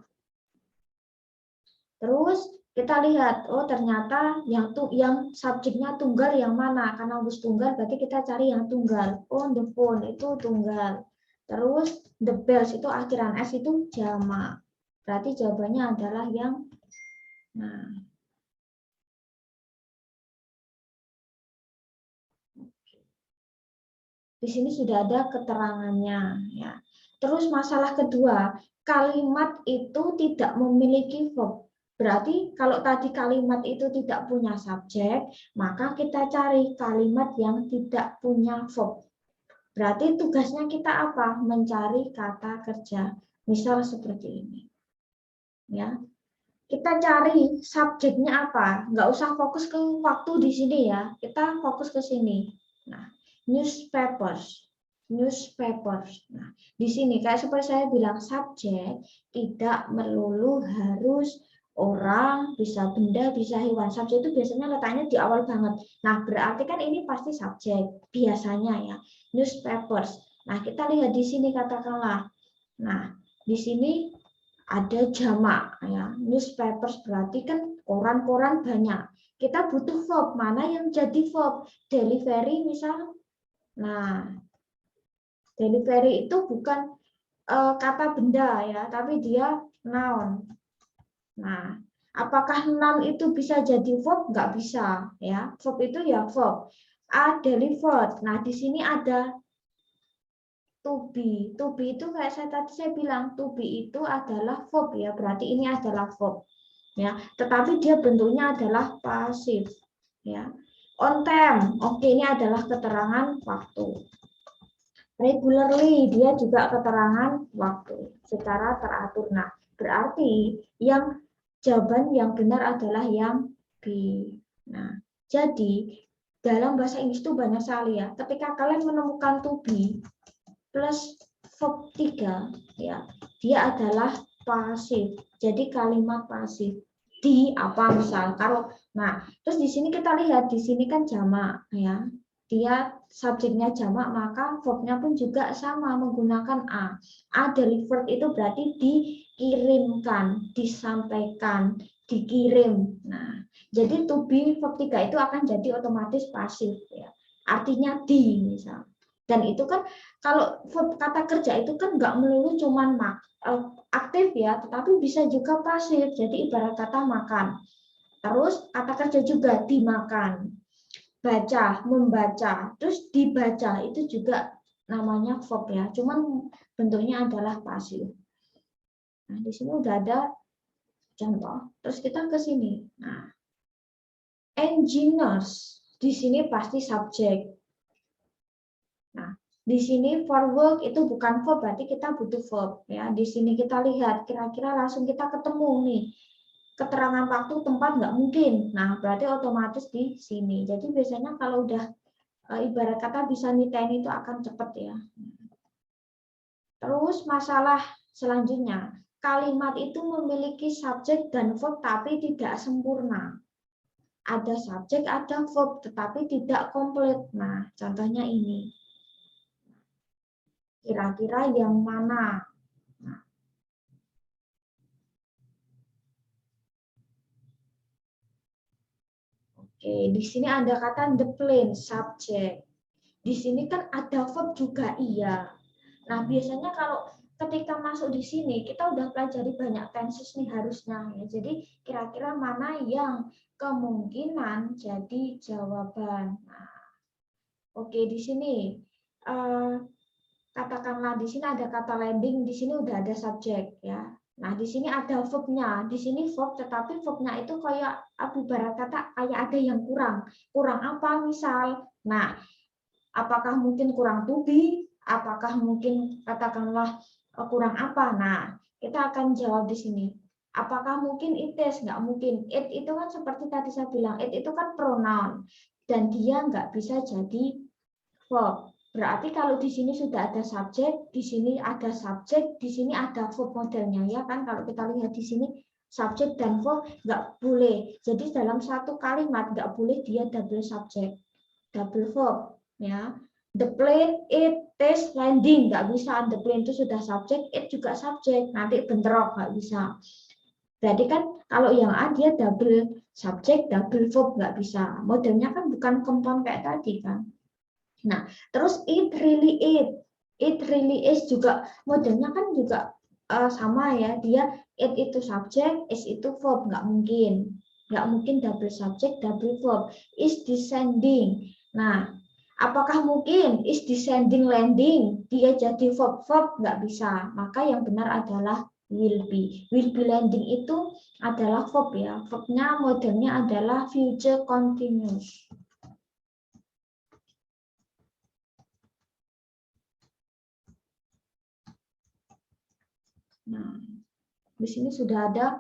terus kita lihat, oh ternyata yang subjeknya tunggal yang mana? Karena was tunggal, berarti kita cari yang tunggal. Oh, the phone itu tunggal. Terus the bells itu akhiran S itu jamak. Berarti jawabannya adalah yang, nah, di sini sudah ada keterangannya ya. Terus masalah kedua, kalimat itu tidak memiliki verb. Berarti kalau tadi kalimat itu tidak punya subjek, maka kita cari kalimat yang tidak punya verb. Berarti tugasnya kita apa? Mencari kata kerja. Misal seperti ini. Ya. Kita cari subjeknya apa? Nggak usah fokus ke waktu di sini ya. Kita fokus ke sini. Nah, newspapers. Newspapers. Nah, di sini kayak seperti saya bilang, subjek tidak melulu harus orang, bisa benda, bisa hewan. Subjek itu biasanya letaknya di awal banget. Nah, berarti kan ini pasti subjek biasanya ya. Newspapers. Nah, kita lihat di sini katakanlah. Nah, di sini ada jamak ya. Newspapers berarti kan koran-koran banyak. Kita butuh verb, mana yang jadi verb? Delivery misal. Nah, delivery itu bukan kata benda ya, tapi dia noun. Nah, apakah noun itu bisa jadi verb? Nggak bisa ya. Verb itu ya verb. A delivered. Nah, di sini ada to be. To be itu kayak saya bilang, to be itu adalah verb ya. Berarti ini adalah verb. Ya, tetapi dia bentuknya adalah pasif. Ya. On time. Oke, ini adalah keterangan waktu. Regularly, dia juga keterangan waktu secara teratur. Nah, berarti yang jawaban yang benar adalah yang B. Nah, jadi dalam bahasa Inggris itu banyak sekali ya. Ketika kalian menemukan to be plus verb 3, ya, dia adalah pasif. Jadi kalimat pasif. Di apa misal kalau, nah, terus di sini kita lihat di sini kan jamak ya. Dia subjeknya jamak, maka verbnya pun juga sama menggunakan a. A delivered itu berarti dikirimkan, disampaikan, dikirim. Nah, jadi to be verb 3 itu akan jadi otomatis pasif ya. Artinya di misal. Dan itu kan kalau verb kata kerja itu kan nggak melulu cuman aktif ya, tetapi bisa juga pasif. Jadi ibarat kata makan. Terus kata kerja juga dimakan. Baca, membaca, terus dibaca itu juga namanya verb ya, cuman bentuknya adalah pasif. Nah, di sini udah ada contoh. Terus kita ke sini. Nah, engineers di sini pasti subjek. Nah, di sini for work itu bukan verb, berarti kita butuh verb ya. Di sini kita lihat kira-kira langsung kita ketemu nih. Keterangan waktu tempat nggak mungkin. Nah, berarti otomatis di sini. Jadi biasanya kalau udah ibarat kata bisa nitain itu akan cepat ya. Terus masalah selanjutnya, kalimat itu memiliki subjek dan verb tapi tidak sempurna. Ada subjek, ada verb, tetapi tidak komplit. Nah, contohnya ini. Kira-kira yang mana? Nah, oke, di sini ada kata the plane, subjek. Di sini kan ada verb juga iya. Nah, biasanya kalau ketika masuk di sini, kita udah pelajari banyak tenses nih harusnya. Ya. Jadi, kira-kira mana yang kemungkinan jadi jawaban. Nah, oke, di sini. katakanlah di sini ada kata landing, di sini udah ada subjek ya. Nah, di sini ada verb-nya. Di sini verb, tetapi verb-nya itu kayak ibarat kata kayak ada yang kurang. Kurang apa misal? Nah, apakah mungkin kurang to be? Apakah mungkin katakanlah kurang apa? Nah, kita akan jawab di sini. Apakah mungkin it is? Nggak mungkin. It itu kan seperti tadi saya bilang, it itu kan pronoun. Dan dia nggak bisa jadi verb. Berarti kalau di sini sudah ada subjek, di sini ada subjek, di sini ada verb modelnya ya kan. Kalau kita lihat di sini subjek dan verb nggak boleh. Jadi dalam satu kalimat nggak boleh dia double subjek, double verb ya. The plane it is landing, nggak bisa. The plane itu sudah subjek, it juga subjek, nanti bentrok, nggak bisa. Berarti kan kalau yang A dia double subjek, double verb, nggak bisa. Modelnya kan bukan compound kayak tadi kan. Nah, terus it really is juga modelnya kan juga sama ya. Dia it itu subjek, is itu verb, nggak mungkin double subjek, double verb. Is descending. Nah, apakah mungkin is descending landing dia jadi verb, nggak bisa. Maka yang benar adalah will be. Will be landing itu adalah verb ya. Verbnya modelnya adalah future continuous. Nah, di sini sudah ada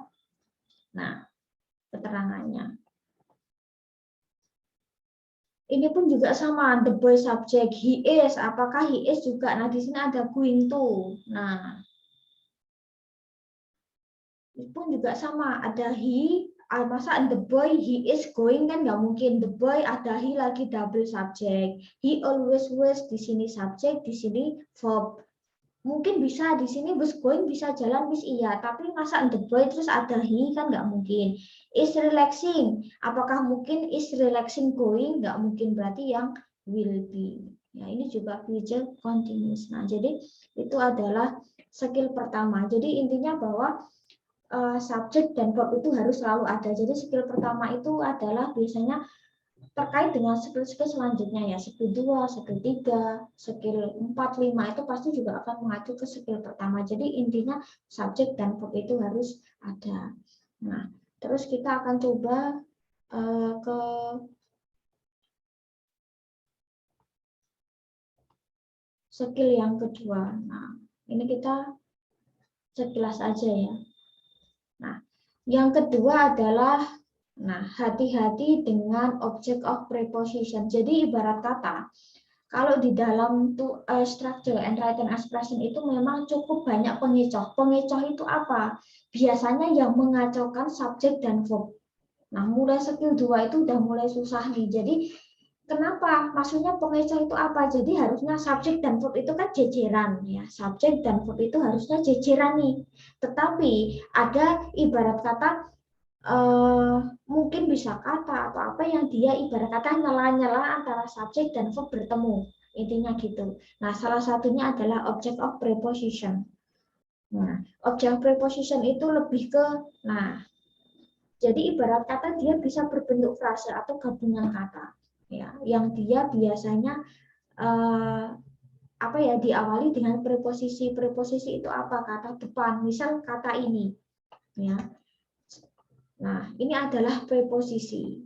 keterangannya. Ini pun juga sama, the boy subject, he is, apakah he is juga? Nah, di sini ada going to. Nah, ini pun juga sama, ada he, masa the boy, he is going kan nggak mungkin. The boy ada he lagi double subject. He always was, di sini subject, di sini verb. Mungkin bisa di sini was going bisa jalan bis iya, tapi masa the boy terus ada he kan nggak mungkin. Is relaxing, apakah mungkin is relaxing going? Nggak mungkin, berarti yang will be. Ya, ini juga future continuous. Nah, jadi itu adalah skill pertama. Jadi intinya bahwa subjek dan verb itu harus selalu ada. Jadi skill pertama itu adalah biasanya terkait dengan skill-skill selanjutnya ya, skill 2, skill 3, skill 4, 5 itu pasti juga akan mengacu ke skill pertama. Jadi intinya subjek dan verb itu harus ada. Nah, terus kita akan coba ke skill yang kedua. Nah, ini kita sekilas aja ya. Nah, yang kedua adalah hati-hati dengan object of preposition. Jadi ibarat kata, kalau di dalam structure and written expression itu memang cukup banyak pengecoh. Pengecoh itu apa? Biasanya yang mengacaukan subjek dan verb. Nah, mulai skill 2 itu udah mulai susah nih. Jadi kenapa? Maksudnya pengecoh itu apa? Jadi harusnya subjek dan verb itu kan jejeran ya. Subjek dan verb itu harusnya jejeran nih. Tetapi ada ibarat kata mungkin bisa kata atau apa yang dia ibarat kata nyela-nyela antara subjek dan verb bertemu, intinya gitu. Nah, salah satunya adalah object of preposition. Nah, object of preposition itu lebih ke, jadi ibarat kata dia bisa berbentuk frase atau gabungan kata, ya, yang dia biasanya diawali dengan preposisi. Preposisi itu apa? Kata depan, misal kata ini, ya. Nah, ini adalah preposisi.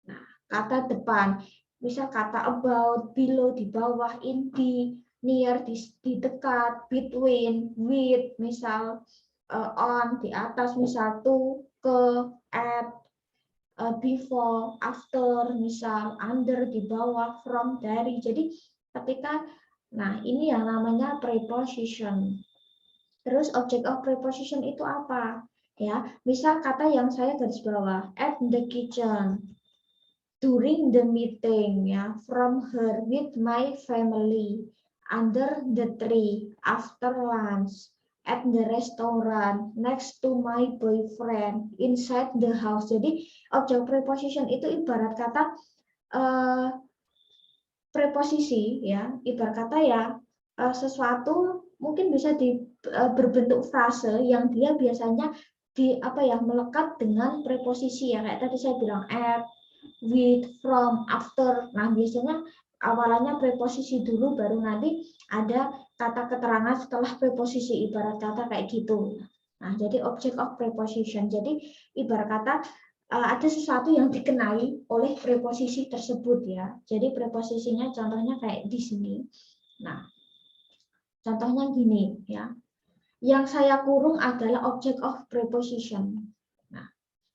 Nah, kata depan, misal kata about, below, di bawah, in, di, near, di dekat, between, with, misal on, di atas, misal to, ke, at, before, after, misal under, di bawah, from, dari. Jadi ketika, ini yang namanya preposition. Terus object of preposition itu apa? Ya, misal kata yang saya garis bawah, at the kitchen, during the meeting, ya, from her with my family, under the tree, after lunch, at the restaurant, next to my boyfriend, inside the house. Jadi object preposition itu ibarat kata preposisi, ya, ibarat kata ya sesuatu mungkin bisa berbentuk frase yang dia biasanya melekat dengan preposisi ya, kayak tadi saya bilang at, with, from, after. Nah, biasanya awalannya preposisi dulu, baru nanti ada kata keterangan setelah preposisi, ibarat kata kayak gitu. Nah, jadi object of preposition. Jadi ibarat kata ada sesuatu yang dikenai oleh preposisi tersebut ya. Jadi preposisinya contohnya kayak di sini. Nah, contohnya gini ya. Yang saya kurung adalah object of preposition. Nah,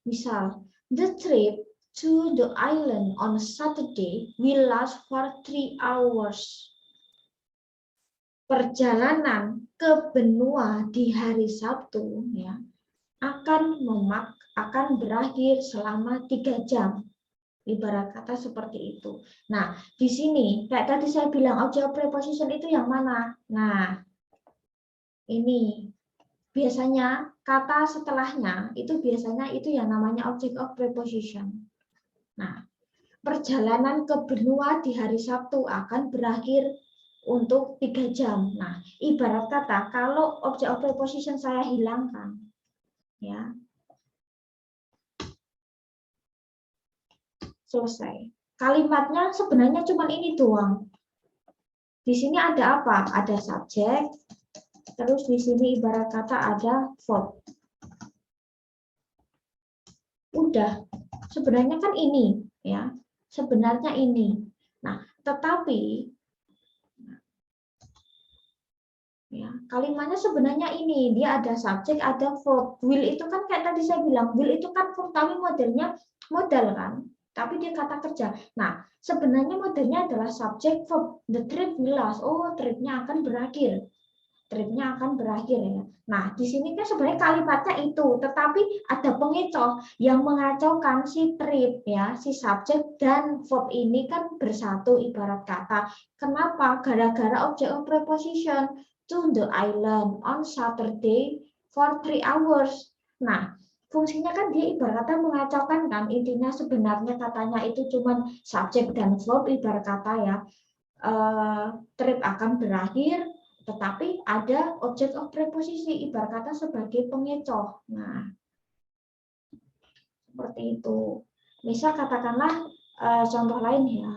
misal, the trip to the island on Saturday will last for 3 hours. Perjalanan ke benua di hari Sabtu ya akan berakhir selama 3 jam. Ibarat kata seperti itu. Nah, di sini kayak tadi saya bilang object of preposition itu yang mana? Nah, ini biasanya kata setelahnya itu biasanya itu yang namanya object of preposition. Nah, perjalanan ke benua di hari Sabtu akan berakhir untuk 3 jam. Nah, ibarat kata kalau object of preposition saya hilangkan, ya, selesai. Kalimatnya sebenarnya cuma ini doang. Di sini ada apa? Ada subjek, terus di sini ibarat kata ada verb. Udah, sebenarnya kan ini, ya. Sebenarnya ini. Nah, tetapi ya, kalimatnya sebenarnya ini, dia ada subjek, ada verb. Will itu kan kayak tadi saya bilang, will itu kan verb, tapi modelnya modal kan, tapi dia kata kerja. Nah, sebenarnya modelnya adalah subjek verb. The trip will last. Oh, tripnya akan berakhir. Tripnya akan berakhir ya. Nah, di sini kan sebenarnya kalimatnya itu, tetapi ada pengecoh yang mengacaukan si trip ya, si subjek dan verb ini kan bersatu ibarat kata. Kenapa? Gara-gara object of preposition. To the island on Saturday for 3 hours. Nah, fungsinya kan dia ibarat kata mengacaukan kan, intinya sebenarnya katanya itu cuma subjek dan verb ibarat kata ya. Trip akan berakhir, tetapi ada object of preposisi ibarat kata sebagai pengecoh. Nah, seperti itu. Misal katakanlah contoh lain ya.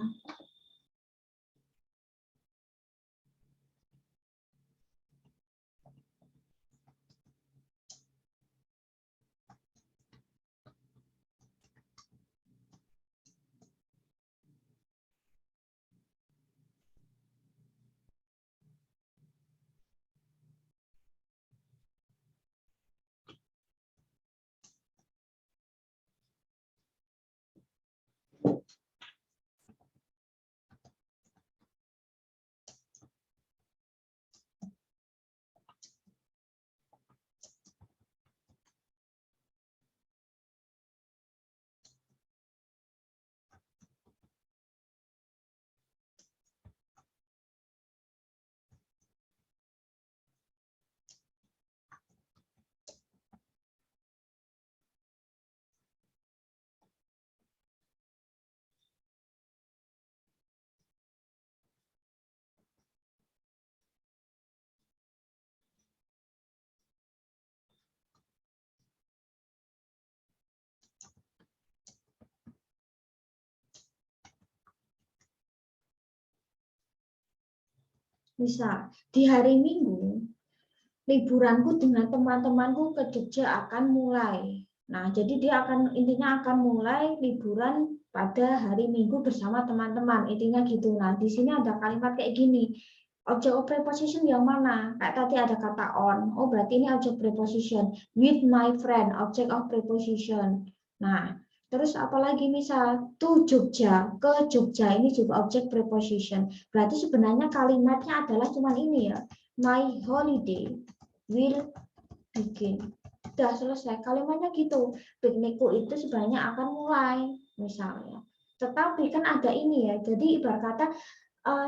Misal di hari Minggu liburanku dengan teman-temanku ke Jogja akan mulai. Nah, jadi dia intinya akan mulai liburan pada hari Minggu bersama teman-teman. Intinya gitu. Nah, di sini ada kalimat kayak gini. Object of preposition yang mana? Kayak tadi ada kata on. Oh, berarti ini object preposition. With my friend, object of preposition. Nah, terus apalagi misal to Jogja, ke Jogja ini juga object preposition. Berarti sebenarnya kalimatnya adalah cuma ini ya. My holiday will begin. Udah selesai kalimatnya gitu. Piknikku itu sebenarnya akan mulai misalnya. Tetapi kan ada ini ya. Jadi ibarat kata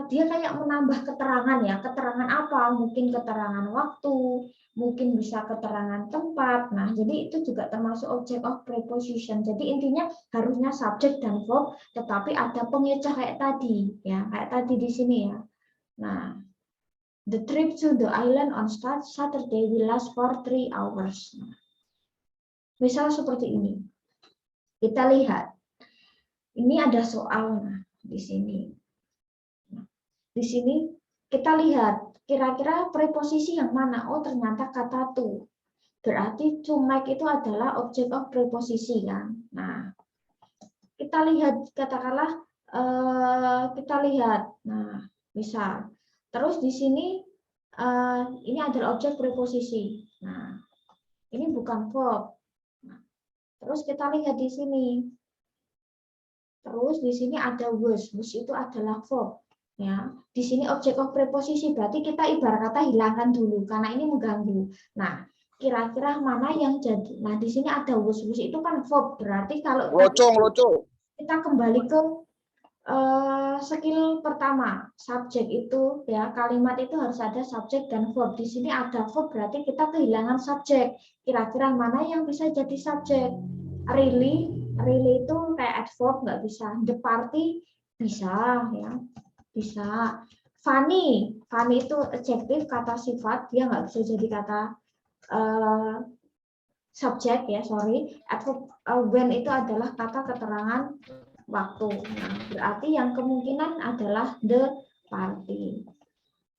dia kayak menambah keterangan ya. Keterangan apa? Mungkin keterangan waktu, mungkin bisa keterangan tempat. Nah, jadi itu juga termasuk object of preposition. Jadi intinya harusnya subjek dan verb, tetapi ada pengecoh kayak tadi ya. Kayak tadi di sini ya. Nah, the trip to the island on Saturday will last for 3 hours. Misal seperti ini. Kita lihat. Ini ada soal di sini. di sini kita lihat kira-kira preposisi yang mana. Oh, ternyata kata to. Berarti to make itu adalah object of preposisi kan. Nah, kita lihat katakanlah kita lihat. Nah, misal terus di sini ini adalah objek preposisi. Nah, ini bukan verb. Nah, terus kita lihat di sini. Terus di sini ada was. Was itu adalah verb. Ya, di sini objek of preposisi, berarti kita ibarat kata hilangkan dulu karena ini mengganggu. Nah, kira-kira mana yang jadi? Nah, di sini ada was. Was itu kan verb, berarti kalau kita kembali ke skill pertama, subjek itu ya, kalimat itu harus ada subjek dan verb. Di sini ada verb, berarti kita kehilangan subjek. Kira-kira mana yang bisa jadi subjek? Really itu kayak adverb nggak bisa. The party bisa ya. Bisa. Funny itu adjektif, kata sifat, dia nggak bisa jadi kata subjek ya, sorry. When itu adalah kata keterangan waktu. Nah, berarti yang kemungkinan adalah the party.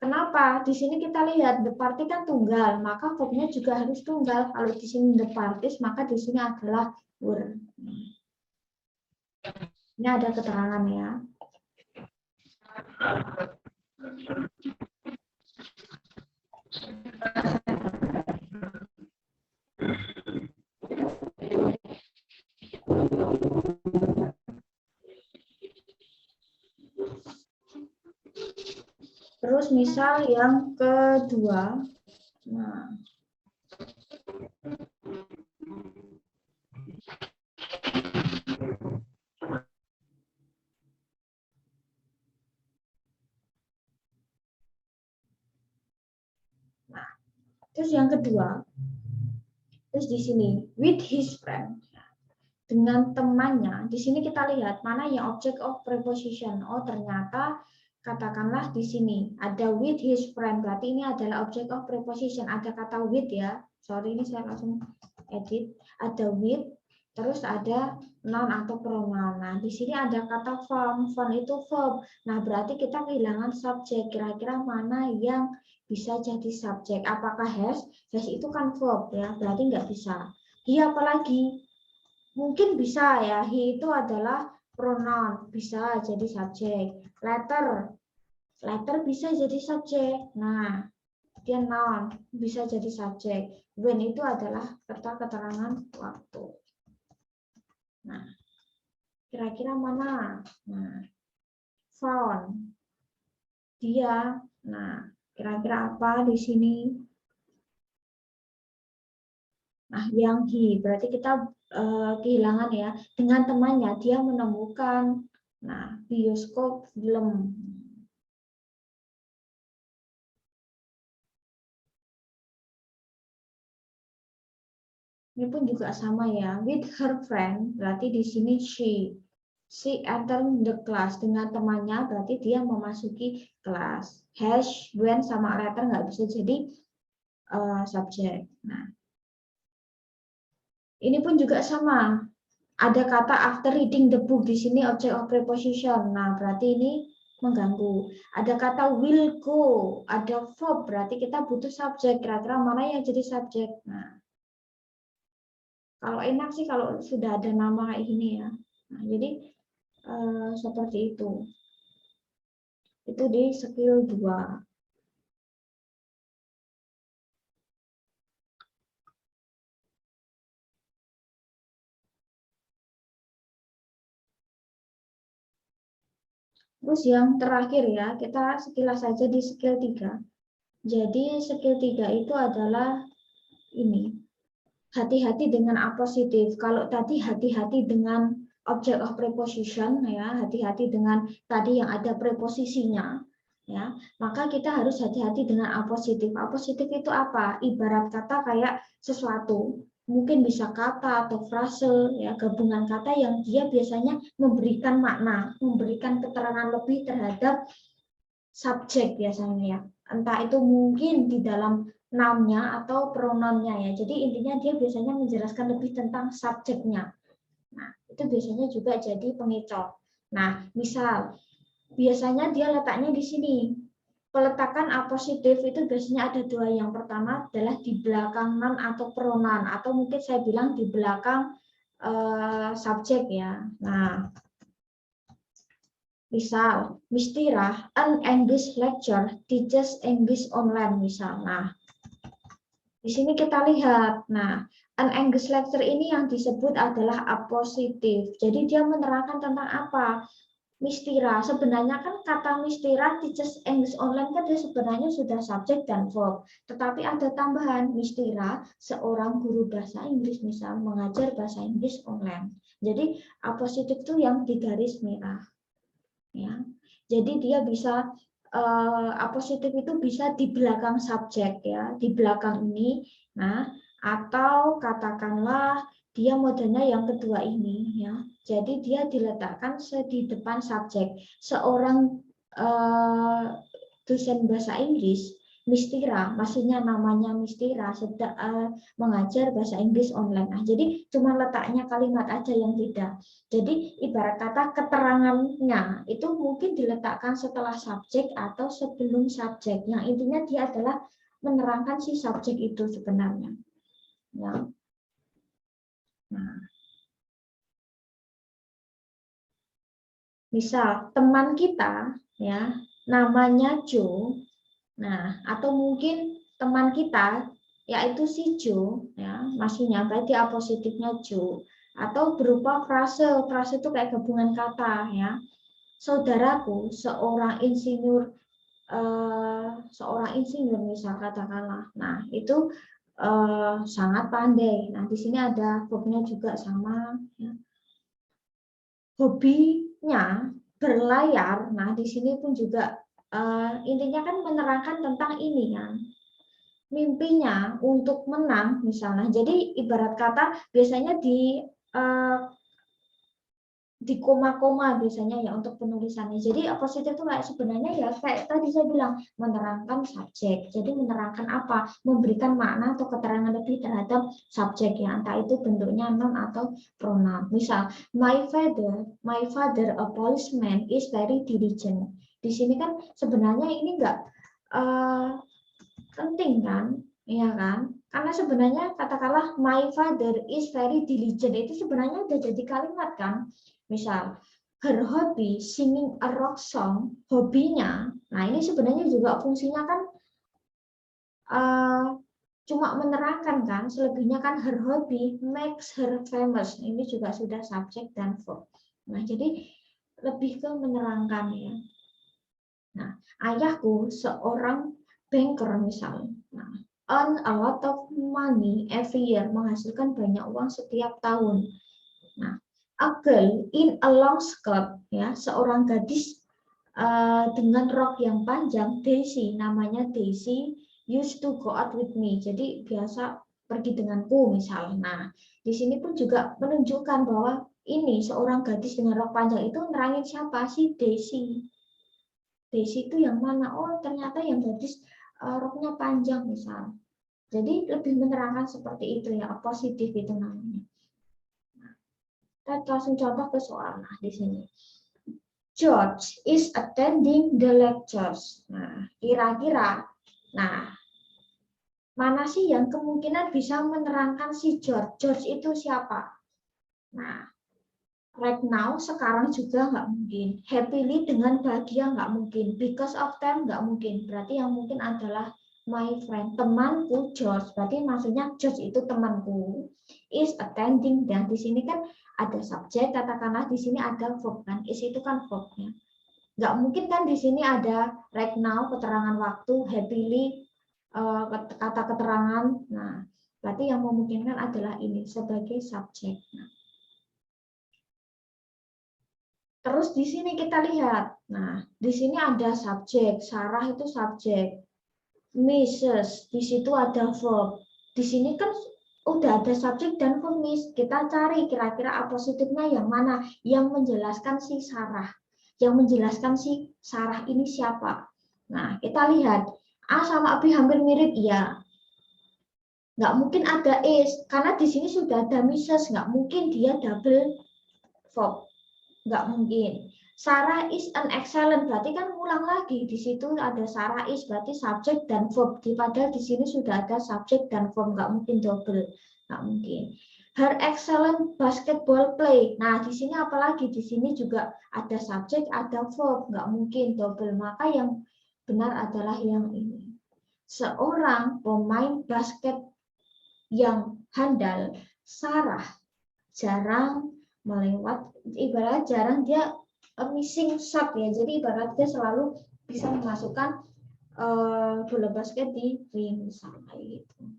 Kenapa? Di sini kita lihat the party kan tunggal, maka verbnya juga harus tunggal. Kalau di sini the parties, maka di sini adalah were. Ini ada keterangan ya. Terus misal yang kedua, nah, terus yang kedua, terus di sini with his friend, dengan temannya. Di sini kita lihat mana yang object of preposition. Oh, ternyata katakanlah di sini ada with his friend, berarti ini adalah object of preposition. Ada kata with ya. Sorry, ini saya langsung edit. Ada with, terus ada noun atau pronoun. Nah, di sini ada kata from itu verb. Nah, berarti kita kehilangan subjek. Kira-kira mana yang bisa jadi subjek? Apakah has? Has itu kan verb ya, berarti nggak bisa. He apalagi? Mungkin bisa ya, he itu adalah pronoun, bisa jadi subjek. Letter bisa jadi subjek. Nah, dia noun, bisa jadi subjek. When itu adalah kata keterangan waktu. Nah, kira-kira mana? Nah, found, dia. Nah, kira-kira apa di sini? Nah, yang he, berarti kita kehilangan ya. Dengan temannya, dia menemukan, nah, bioskop film. Ini pun juga sama ya. With her friend, berarti di sini she. She entered the class. Dengan temannya, berarti dia memasuki kelas. Has, when, sama letter nggak bisa jadi subjek. Nah, ini pun juga sama. Ada kata after reading the book. Di sini object of preposition. Nah, berarti ini mengganggu. Ada kata will go. Ada verb. Berarti kita butuh subjek. Kira-kira mana yang jadi subjek? Nah, kalau enak sih kalau sudah ada nama kayak gini ya. Nah, jadi seperti itu. Itu di skill 2. Terus yang terakhir ya, kita sekilas saja di skill 3. Jadi skill 3 itu adalah ini. Hati-hati dengan apositif. Kalau tadi hati-hati dengan object of preposition ya, hati-hati dengan tadi yang ada preposisinya ya, maka kita harus hati-hati dengan apositif. Apositif itu apa? Ibarat kata kayak sesuatu, mungkin bisa kata atau frase ya, gabungan kata yang dia biasanya memberikan makna, memberikan keterangan lebih terhadap subjek biasanya ya. Entah itu mungkin di dalam noun-nya atau pronoun-nya ya. Jadi intinya dia biasanya menjelaskan lebih tentang subjeknya. Nah, itu biasanya juga jadi pengecoh. Nah, misal biasanya dia letaknya di sini. Peletakan apositif itu biasanya ada dua. Yang pertama adalah di belakang non atau pronoun, atau mungkin saya bilang di belakang subjek ya. Nah, misal, Mistira, an English lecture teaches English online misal. Nah, di sini kita lihat. Nah, an English lecture ini yang disebut adalah apositif. Jadi dia menerangkan tentang apa? Mistira, sebenarnya kan kata Mistira teaches English online kan dia sebenarnya sudah subjek dan verb. Tetapi ada tambahan, Mistira seorang guru bahasa Inggris misal mengajar bahasa Inggris online. Jadi apositif itu yang di garis merah. Ya. Jadi dia bisa apositif itu bisa di belakang subjek ya, di belakang ini. Nah, atau katakanlah dia modelnya yang kedua ini ya. Jadi dia diletakkan di depan subjek. Seorang dosen bahasa Inggris, Mistira, maksudnya namanya Mistira, sedang mengajar bahasa Inggris online. Nah, jadi cuma letaknya kalimat aja yang tidak. Jadi ibarat kata keterangannya itu mungkin diletakkan setelah subjek atau sebelum subjek. Yang intinya dia adalah menerangkan si subjek itu sebenarnya. Ya. Nah, misal teman kita ya namanya Joe. Nah, atau mungkin teman kita yaitu si Joe ya, maksudnya berarti apositifnya Joe, atau berupa frase. Frase itu kayak gabungan kata ya. Saudaraku seorang insinyur misal katakanlah. Nah, itu sangat pandai. Nah, di sini ada verbnya juga sama ya. Hobinya berlayar. Nah, di sini pun juga intinya kan menerangkan tentang ini ya. Mimpinya untuk menang misalnya. Jadi ibarat kata biasanya di koma-koma biasanya ya untuk penulisannya. Jadi apositif itu kayak sebenarnya ya kayak tadi saya bilang menerangkan subjek. Jadi menerangkan apa? Memberikan makna atau keterangan lebih terhadap subjek ya. Entah itu bentuknya noun atau pronoun. Misal, my father a policeman is very diligent. Di sini kan sebenarnya ini enggak penting kan? Iya kan? Karena sebenarnya katakanlah my father is very diligent itu sebenarnya udah jadi kalimat kan? Misal, her hobby singing a rock song, hobinya. Nah, ini sebenarnya juga fungsinya kan cuma menerangkan kan, selebihnya kan her hobby makes her famous. Ini juga sudah subjek dan verb. Nah, jadi lebih ke menerangkan ya. Nah, ayahku seorang banker misalnya. Nah, earn a lot of money every year, menghasilkan banyak uang setiap tahun. Nah, a girl in a long skirt, ya, seorang gadis dengan rok yang panjang, Daisy, namanya Daisy, used to go out with me. Jadi biasa pergi denganku misalnya. Nah, di sini pun juga menunjukkan bahwa ini seorang gadis dengan rok panjang itu nerangin siapa sih Daisy. Daisy itu yang mana? Oh, ternyata yang gadis roknya panjang misal. Jadi lebih menerangkan seperti itu ya, positif itu namanya. Kita langsung contoh ke soal. Nah, di sini. George is attending the lectures. Nah, kira-kira, nah, mana sih yang kemungkinan bisa menerangkan si George? George itu siapa? Nah, right now, sekarang juga nggak mungkin. Happily dengan bahagia nggak mungkin. Because of them nggak mungkin. Berarti yang mungkin adalah my friend, temanku George. Berarti maksudnya George itu temanku. Is attending, dan di sini kan ada subjek, katakanlah di sini ada verb kan. Is itu kan verbnya. Nggak mungkin kan di sini ada right now, keterangan waktu, happily, kata keterangan. Nah, berarti yang memungkinkan adalah ini sebagai subjek. Nah, terus di sini kita lihat. Nah, di sini ada subjek. Sarah itu subjek. Mrs. Di situ ada verb. Di sini kan udah ada subjek dan verb. Kita cari kira-kira apositifnya yang mana? Yang menjelaskan si Sarah. Yang menjelaskan si Sarah ini siapa. Nah, kita lihat. A sama B hampir mirip, iya. Nggak mungkin ada is. Karena di sini sudah ada Mrs. Nggak mungkin dia double verb. Nggak mungkin. Sarah is an excellent, berarti kan ulang lagi. Di situ ada Sarah is, berarti subjek dan verb. Padahal di sini sudah ada subjek dan verb, nggak mungkin double, nggak mungkin. Her excellent basketball play. Nah, di sini apalagi? Di sini juga ada subjek, ada verb, nggak mungkin double. Maka yang benar adalah yang ini. Seorang pemain basket yang handal, Sarah, jarang melewat, ibarat jarang dia missing shot ya. Jadi ibarat dia selalu bisa memasukkan bola basket di ring misalnya gitu.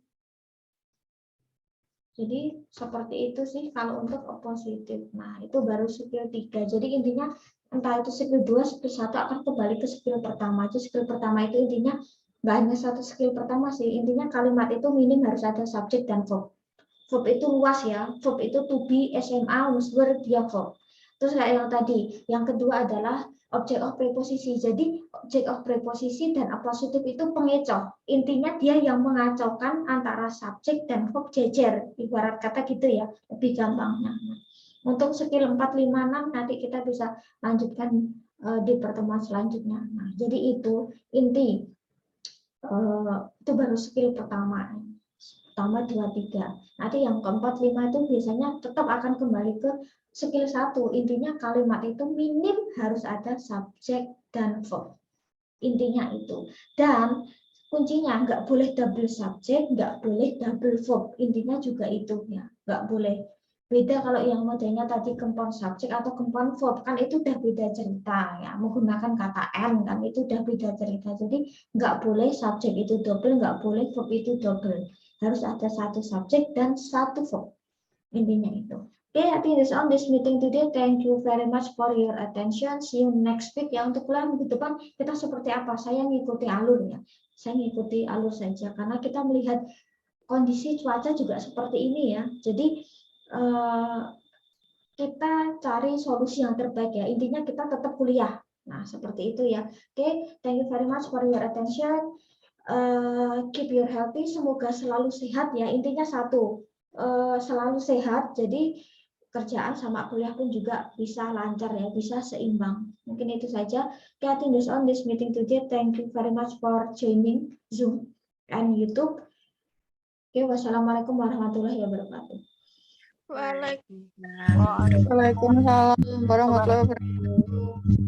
Jadi seperti itu sih kalau untuk positif. Nah, itu baru skill 3. Jadi intinya entah itu skill 2, skill 1 akan kembali ke skill pertama. Jadi skill pertama itu intinya nggak hanya satu skill pertama sih. Intinya kalimat itu minim harus ada subjek dan verb. Verb itu luas ya. Verb itu to be, SMA, was, were, dia verb. Terus kayak yang tadi, yang kedua adalah object of preposisi. Jadi object of preposisi dan appositif itu pengecoh. Intinya dia yang mengacaukan antara subjek dan verb jejer. Ibarat kata gitu ya, lebih gampangnya. Untuk skill 4, 5, 6 nanti kita bisa lanjutkan di pertemuan selanjutnya. Nah, jadi itu inti. Itu baru skill pertama. Pertama, 2, 3. Nanti yang keempat, 5 itu biasanya tetap akan kembali ke skill 1. Intinya kalimat itu minim harus ada subjek dan verb. Intinya itu. Dan kuncinya nggak boleh double subjek, nggak boleh double verb. Intinya juga itu ya, nggak boleh. Beda kalau yang modelnya tadi compound subjek atau compound verb, kan itu udah beda cerita ya. Menggunakan kata and kan itu udah beda cerita. Jadi nggak boleh subjek itu double, nggak boleh verb itu double. Harus ada satu subjek dan satu verb. Intinya itu. Okay, I think that's on this meeting today. Thank you very much for your attention. See you next week. Ya, untuk bulan minggu depan kita seperti apa? Saya ngikuti alur ya. Saya ngikuti alur saja karena kita melihat kondisi cuaca juga seperti ini ya. Jadi kita cari solusi yang terbaik ya. Intinya kita tetap kuliah. Nah, seperti itu ya. Okay, thank you very much for your attention. Keep your healthy. Semoga selalu sehat ya. Intinya satu, selalu sehat. Jadi kerjaan sama kuliah pun juga bisa lancar ya, bisa seimbang. Mungkin itu saja. Okay, I think that's on this meeting today. Thank you very much for joining Zoom and YouTube. Okay, wassalamualaikum warahmatullahi wabarakatuh. Waalaikumsalam. Waalaikumsalam warahmatullahi wabarakatuh.